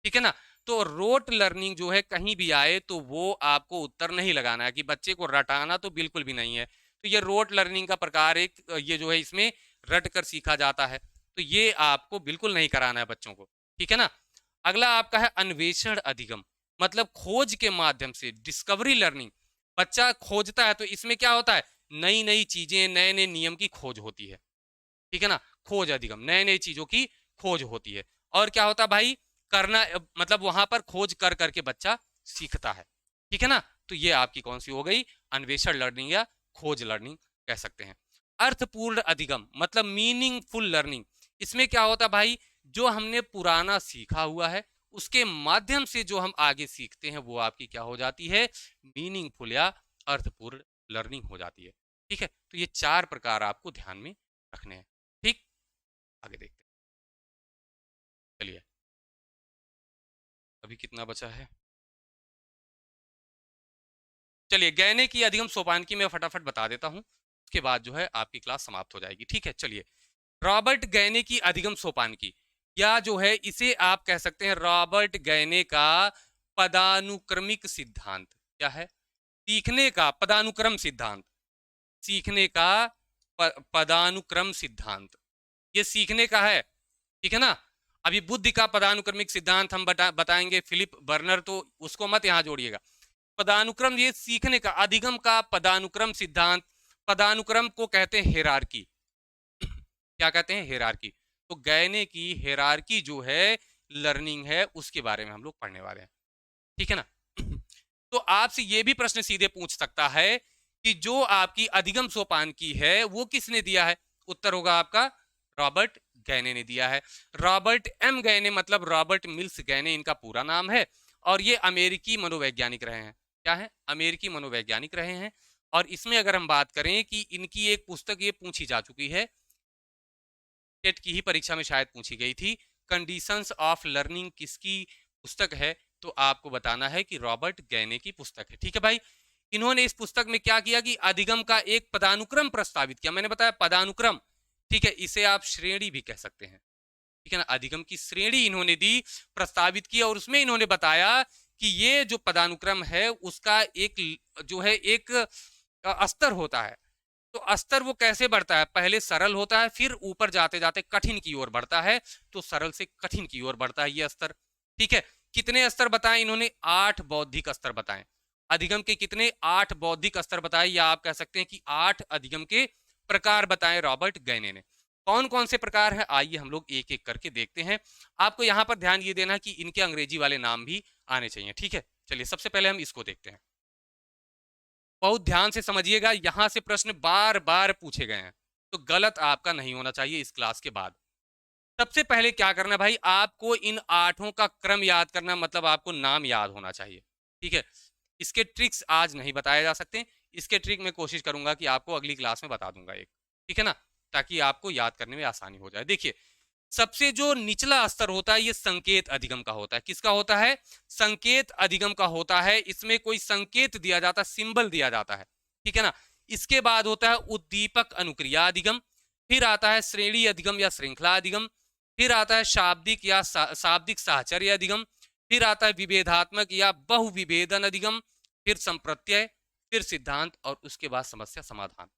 ठीक है ना। तो रोट लर्निंग जो है कहीं भी आए तो वो आपको उत्तर नहीं लगाना है, कि बच्चे को रटाना तो बिल्कुल भी नहीं है। तो ये रोट लर्निंग का प्रकार एक ये जो है इसमें रट कर सीखा जाता है, तो ये आपको बिल्कुल नहीं कराना है बच्चों को। ठीक है ना। अगला आपका है अन्वेषण अधिगम, मतलब खोज के माध्यम से, डिस्कवरी लर्निंग। बच्चा खोजता है तो इसमें क्या होता है, नई नई चीजें, नए नए नियम की खोज होती है। ठीक है ना। खोज अधिगम, नए नई चीजों की खोज होती है। और क्या होता है भाई, करना, मतलब वहां पर खोज कर करके बच्चा सीखता है। ठीक है ना। तो ये आपकी कौन सी हो गई, अन्वेषण लर्निंग या खोज लर्निंग कह सकते हैं। अर्थपूर्ण अधिगम मतलब मीनिंगफुल लर्निंग। इसमें क्या होता है भाई, जो हमने पुराना सीखा हुआ है उसके माध्यम से जो हम आगे सीखते हैं वो आपकी क्या हो जाती है, मीनिंगफुल या अर्थपूर्ण लर्निंग हो जाती है। ठीक है। तो ये 4 प्रकार आपको ध्यान में रखने हैं। ठीक, आगे देखते हैं। चलिए, अभी कितना बचा है। चलिए, गहने की अधिगम सोपान की मैं फटाफट बता देता हूं, उसके बाद जो है आपकी क्लास समाप्त हो जाएगी। ठीक है। चलिए, रॉबर्ट गहने की अधिगम सोपान की, या जो है इसे आप कह सकते हैं रॉबर्ट गहने का पदानुक्रमिक सिद्धांत। क्या है, सीखने का पदानुक्रम सिद्धांत। सीखने का पदानुक्रम सिद्धांत, ये सीखने का है। ठीक है ना। अभी बुद्धि का पदानुक्रमिक सिद्धांत हम बताएंगे, फिलिप बर्नर, तो उसको मत यहां जोड़िएगा। पदानुक्रम, ये सीखने का, अधिगम का पदानुक्रम सिद्धांत। पदानुक्रम को कहते हैं हेरारकी। क्या कहते हैं, हेरारकी। तो गहने की हेरारकी जो है लर्निंग है, उसके बारे में हम लोग पढ़ने वाले हैं। ठीक है ना। तो आपसे ये भी प्रश्न सीधे पूछ सकता है कि जो आपकी अधिगम सोपान की है वो किसने दिया है। उत्तर होगा आपका रॉबर्ट गहने ने दिया है। रॉबर्ट एम गहने मतलब रॉबर्ट मिल्स गहने इनका पूरा नाम है, और ये अमेरिकी मनोवैज्ञानिक रहे हैं। क्या है, अमेरिकी मनोवैज्ञानिक रहे हैं। और इसमें अगर हम बात करें कि इनकी एक पुस्तक ये पूछी जा चुकी है, टेट की ही परीक्षा में शायद पूछी गई थी, कंडीशंस ऑफ लर्निंग किसकी पुस्तक है, तो आपको बताना है कि रॉबर्ट गैने की पुस्तक है। ठीक है भाई। इन्होंने इस पुस्तक में क्या किया कि अधिगम का एक पदानुक्रम प्रस्तावित किया। मैंने बताया पदानुक्रम। ठीक है, इसे आप श्रेणी भी कह सकते हैं। ठीक है ना। अधिगम की श्रेणी इन्होंने दी, प्रस्तावित किया, और उसमें इन्होंने बताया कि ये जो पदानुक्रम है उसका एक जो है एक स्तर होता है। तो स्तर वो कैसे बढ़ता है, पहले सरल होता है, फिर ऊपर जाते जाते कठिन की ओर बढ़ता है। तो सरल से कठिन की ओर बढ़ता है ये स्तर। ठीक है। कितने स्तर बताए इन्होंने, 8 बौद्धिक स्तर बताए। अधिगम के कितने, 8 बौद्धिक स्तर बताए, या आप कह सकते हैं कि 8 अधिगम के प्रकार बताए रॉबर्ट गैने ने। कौन कौन से प्रकार है, आइए हम लोग एक एक करके देखते हैं। आपको यहां पर ध्यान ये देना कि इनके अंग्रेजी वाले नाम भी आने चाहिए। ठीक है। चलिए, सबसे पहले हम इसको देखते हैं। बहुत ध्यान से समझिएगा, यहां से प्रश्न बार बार पूछे गए हैं, तो गलत आपका नहीं होना चाहिए इस क्लास के बाद। सबसे पहले क्या करना है भाई, आपको इन 8 का क्रम याद करना, मतलब आपको नाम याद होना चाहिए। ठीक है। इसके ट्रिक्स आज नहीं बताए जा सकते, इसके ट्रिक मैं कोशिश करूंगा कि आपको अगली क्लास में बता दूंगा एक। ठीक है ना, ताकि आपको याद करने में आसानी हो जाए। देखिए, सबसे जो निचला स्तर होता है ये संकेत अधिगम का होता है। किसका होता है, संकेत अधिगम का होता है। इसमें कोई संकेत दिया जाता है, सिंबल दिया जाता है। ठीक है ना। इसके बाद होता है उद्दीपक अनुक्रिया अधिगम, फिर आता है श्रेणी अधिगम या श्रृंखला अधिगम, फिर आता है शाब्दिक या शाब्दिक साहचर्य अधिगम, फिर आता है विभेदात्मक या बहुविभेदन अधिगम, फिर संप्रत्यय, फिर सिद्धांत, और उसके बाद समस्या समाधान।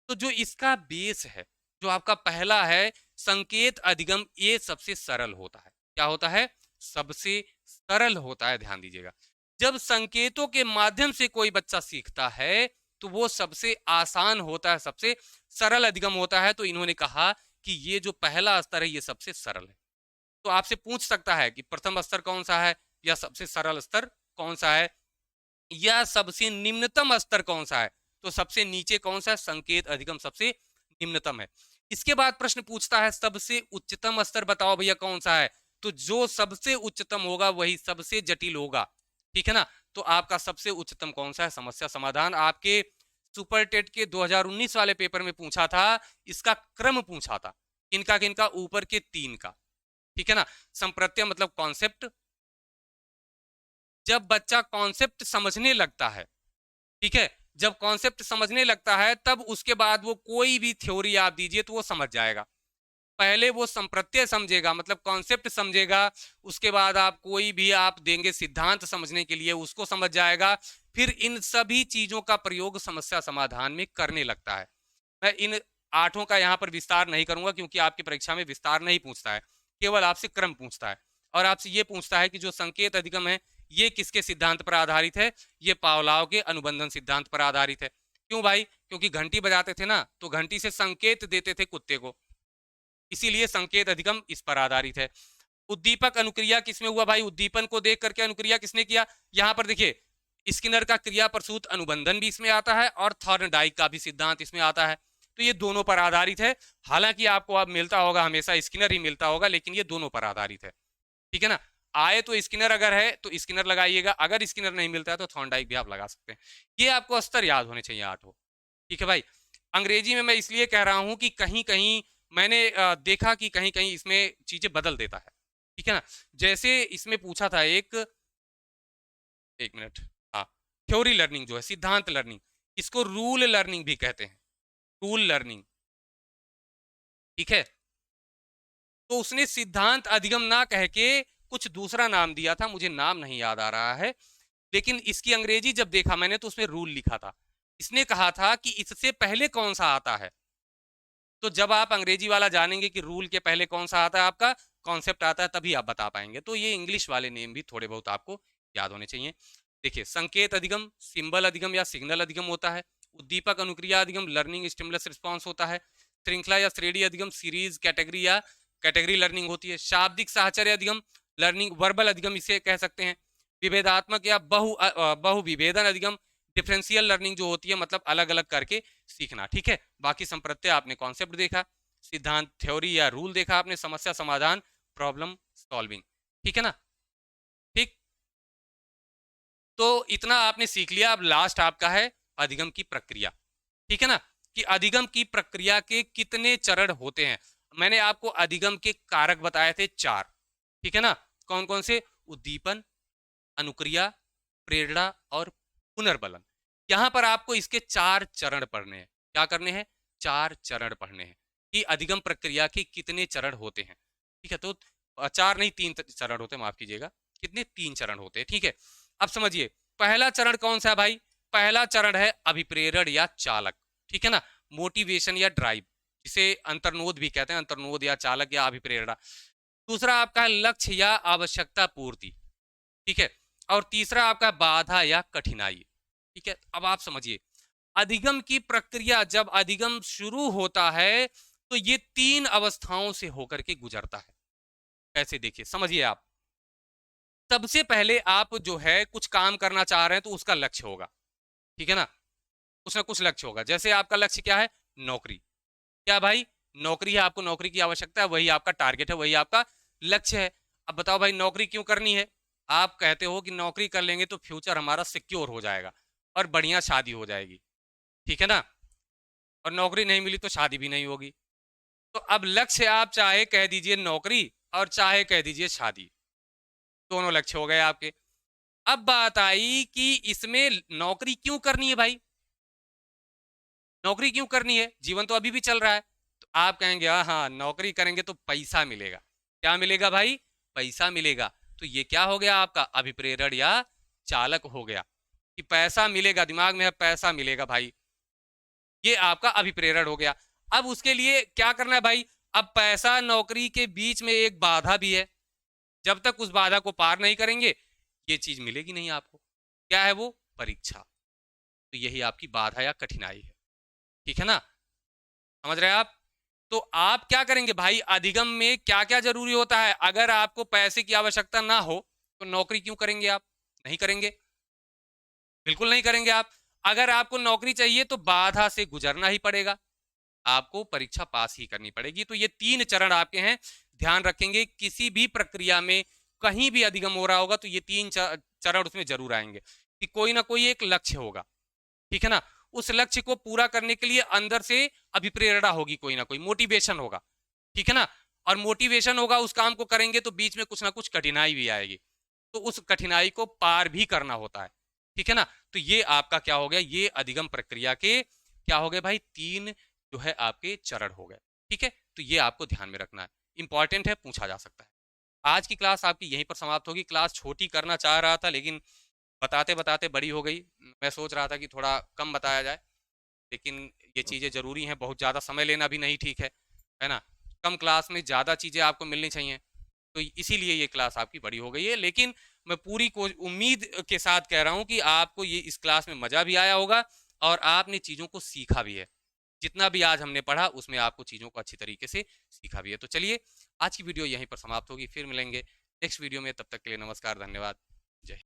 तो जो इसका बेस है, जो आपका पहला है संकेत अधिगम, ये सबसे सरल होता है। क्या होता है, सबसे सरल होता है। ध्यान दीजिएगा, जब संकेतों के माध्यम से कोई बच्चा सीखता है तो वो सबसे आसान होता है, सबसे सरल अधिगम होता है। तो इन्होंने कहा कि ये जो पहला स्तर है ये सबसे सरल है। तो आपसे पूछ सकता है कि प्रथम स्तर कौन सा है, या सबसे सरल स्तर कौन सा है, या सबसे निम्नतम स्तर कौन सा है। तो सबसे नीचे कौन सा है, संकेत अधिगम सबसे निम्नतम है। इसके बाद प्रश्न पूछता है सबसे उच्चतम स्तर बताओ भैया कौन सा है। तो जो सबसे उच्चतम होगा वही सबसे जटिल होगा। ठीक है ना। तो आपका सबसे उच्चतम कौन सा है, समस्या समाधान। आपके सुपर टेट के 2019 वाले पेपर में पूछा था, इसका क्रम पूछा था, किनका किनका, ऊपर के 3 का, ठीक है ना। संप्रत्यय मतलब कॉन्सेप्ट, जब बच्चा कॉन्सेप्ट समझने लगता है, ठीक है, जब कॉन्सेप्ट समझने लगता है तब उसके बाद वो कोई भी थ्योरी आप दीजिए तो वो समझ जाएगा। पहले वो संप्रत्यय समझेगा मतलब कॉन्सेप्ट समझेगा, उसके बाद आप कोई भी आप देंगे सिद्धांत समझने के लिए उसको समझ जाएगा, फिर इन सभी चीजों का प्रयोग समस्या समाधान में करने लगता है। मैं इन 8 का यहाँ पर विस्तार नहीं करूंगा क्योंकि आपकी परीक्षा में विस्तार नहीं पूछता है, केवल आपसे क्रम पूछता है और आपसे ये पूछता है कि जो संकेत अधिगम है ये किसके सिद्धांत पर आधारित है, ये पावलोव के अनुबंधन सिद्धांत पर आधारित है। क्यों भाई? क्योंकि घंटी बजाते थे ना तो घंटी से संकेत देते थे कुत्ते को, इसीलिए संकेत अधिगम इस पर आधारित है। उद्दीपक अनुक्रिया किसमें हुआ भाई? उद्दीपन को देख करके अनुक्रिया किसने किया? यहां पर देखिए स्किनर का क्रिया प्रसूत अनुबंधन भी इसमें आता है और थॉर्नडाइक का भी सिद्धांत इसमें आता है, तो ये दोनों पर आधारित है। हालांकि आपको अब मिलता होगा हमेशा स्किनर ही मिलता होगा, लेकिन ये दोनों पर आधारित है, ठीक है ना। आए तो स्किनर अगर है तो स्किनर लगाइएगा, अगर स्किनर नहीं मिलता है तो थॉर्नडाइक भी आप लगा सकते हैं। ये आपको स्तर याद होने चाहिए 8, ठीक है भाई। अंग्रेजी में मैं इसलिए कह रहा हूं कि कहीं कहीं मैंने देखा कि कहीं कहीं इसमें चीजें बदल देता है, ठीक है ना। जैसे इसमें पूछा था एक मिनट, हाँ, थ्योरी लर्निंग जो है, सिद्धांत लर्निंग, इसको रूल लर्निंग भी कहते हैं, रूल लर्निंग, ठीक है। तो उसने सिद्धांत अधिगम ना कह के कुछ दूसरा नाम दिया था, मुझे नाम नहीं याद आ रहा है, लेकिन इसकी अंग्रेजी जब देखा मैंने तो उसमें रूल लिखा था। इसने कहा था कि इससे पहले कौन सा आता है, तो जब आप अंग्रेजी वाला जानेंगे कि रूल के पहले कौन सा आता है, आपका कॉन्सेप्ट आता है, तभी आप बता पाएंगे। तो ये इंग्लिश वाले नेम भी थोड़े बहुत आपको याद होने चाहिए। देखिए संकेत अधिगम, सिंबल अधिगम या सिग्नल अधिगम होता है। उद्दीपक अनुक्रिया अधिगम लर्निंग स्टिमुलस रिस्पॉन्स होता है। श्रृंखला या श्रेणी अधिगम सीरीज कैटेगरी या कैटेगरी लर्निंग होती है। शाब्दिक साहचर्य अधिगम लर्निंग वर्बल अधिगम इसे कह सकते हैं। विभेदात्मक या बहुविभेदन अधिगम डिफरेंशियल लर्निंग जो होती है, मतलब अलग अलग करके सीखना, ठीक है। बाकी संप्रत्यय आपने कॉन्सेप्ट देखा, सिद्धांत थ्योरी या रूल देखा आपने, समस्या समाधान प्रॉब्लम सॉल्विंग, ठीक है ना। ठीक, तो इतना आपने सीख लिया। अब लास्ट आपका है अधिगम की प्रक्रिया, ठीक है ना, कि अधिगम की प्रक्रिया के कितने चरण होते हैं। मैंने आपको अधिगम के कारक बताए थे 4, ठीक है ना। कौन कौन से? उद्दीपन, अनुक्रिया, प्रेरणा और पुनर्बलन। यहां पर आपको इसके 4 चरण पढ़ने हैं। क्या करने हैं? 4 चरण पढ़ने हैं कि अधिगम प्रक्रिया के कितने चरण होते हैं, ठीक है। तो 4 नहीं 3 चरण होते, माफ कीजिएगा, कितने? 3 चरण होते हैं, ठीक है। अब समझिए पहला चरण कौन सा है भाई? पहला चरण है अभिप्रेरण या चालक, ठीक है ना, मोटिवेशन या ड्राइव, जिसे अंतर्नोद भी कहते हैं, अंतर्नोद या चालक या अभिप्रेरणा। दूसरा आपका लक्ष्य या आवश्यकता पूर्ति, ठीक है। और तीसरा आपका बाधा या कठिनाई, ठीक है। अब आप समझिए अधिगम की प्रक्रिया, जब अधिगम शुरू होता है तो ये 3 अवस्थाओं से होकर के गुजरता है। कैसे? देखिए समझिए आप, सबसे पहले आप जो है कुछ काम करना चाह रहे हैं तो उसका लक्ष्य होगा, ठीक है ना, उसमें कुछ लक्ष्य होगा। जैसे आपका लक्ष्य क्या है? नौकरी। क्या भाई? नौकरी है, आपको नौकरी की आवश्यकता है, वही आपका टारगेट है, वही आपका लक्ष्य है। अब बताओ भाई नौकरी क्यों करनी है? आप कहते हो कि नौकरी कर लेंगे तो फ्यूचर हमारा सिक्योर हो जाएगा और बढ़िया शादी हो जाएगी, ठीक है ना, और नौकरी नहीं मिली तो शादी भी नहीं होगी। तो अब लक्ष्य आप चाहे कह दीजिए नौकरी और चाहे कह दीजिए शादी, दोनों लक्ष्य हो गए आपके। अब बात आई कि इसमें नौकरी क्यों करनी है भाई? नौकरी क्यों करनी है? जीवन तो अभी भी चल रहा है। तो आप कहेंगे हाँ हाँ नौकरी करेंगे तो पैसा मिलेगा। क्या मिलेगा भाई? पैसा मिलेगा। तो ये क्या हो गया आपका? अभिप्रेरण या चालक हो गया कि पैसा मिलेगा, दिमाग में है पैसा मिलेगा भाई, ये आपका अभिप्रेरण हो गया। अब उसके लिए क्या करना है भाई? अब पैसा नौकरी के बीच में एक बाधा भी है, जब तक उस बाधा को पार नहीं करेंगे ये चीज मिलेगी नहीं आपको। क्या है वो? परीक्षा। तो यही आपकी बाधा या कठिनाई है, ठीक है ना, समझ रहे हैं आप। तो आप क्या करेंगे भाई? अधिगम में क्या क्या जरूरी होता है? अगर आपको पैसे की आवश्यकता ना हो तो नौकरी क्यों करेंगे आप? नहीं करेंगे, बिल्कुल नहीं करेंगे आप। अगर आपको नौकरी चाहिए तो बाधा से गुजरना ही पड़ेगा, आपको परीक्षा पास ही करनी पड़ेगी। तो ये 3 चरण आपके हैं, ध्यान रखेंगे किसी भी प्रक्रिया में कहीं भी अधिगम हो रहा होगा तो ये 3 चरण उसमें जरूर आएंगे कि कोई ना कोई एक लक्ष्य होगा, ठीक है ना। उस लक्ष्य को पूरा करने के लिए अंदर से अभिप्रेरणा होगी, कोई ना कोई मोटिवेशन होगा, ठीक है ना। और मोटिवेशन होगा, उस काम को करेंगे तो बीच में कुछ ना कुछ कठिनाई भी आएगी, तो उस कठिनाई को पार भी करना होता है, ठीक है ना। तो ये आपका क्या हो गया, ये अधिगम प्रक्रिया के क्या हो गए भाई, 3 जो है आपके चरण हो गए, ठीक है। तो ये आपको ध्यान में रखना है, इंपॉर्टेंट है, पूछा जा सकता है। आज की क्लास आपकी यहीं पर समाप्त होगी। क्लास छोटी करना चाह रहा था, लेकिन बताते बताते बड़ी हो गई। मैं सोच रहा था कि थोड़ा कम बताया जाए, लेकिन ये चीज़ें ज़रूरी हैं, बहुत ज़्यादा समय लेना भी नहीं ठीक है ना। कम क्लास में ज़्यादा चीज़ें आपको मिलनी चाहिए, तो इसीलिए ये क्लास आपकी बड़ी हो गई है। लेकिन मैं पूरी उम्मीद के साथ कह रहा हूँ कि आपको ये इस क्लास में मज़ा भी आया होगा और आपने चीज़ों को सीखा भी है। जितना भी आज हमने पढ़ा उसमें आपको चीज़ों को अच्छी तरीके से सीखा भी है। तो चलिए, आज की वीडियो यहीं पर समाप्त होगी, फिर मिलेंगे नेक्स्ट वीडियो में। तब तक के लिए नमस्कार, धन्यवाद।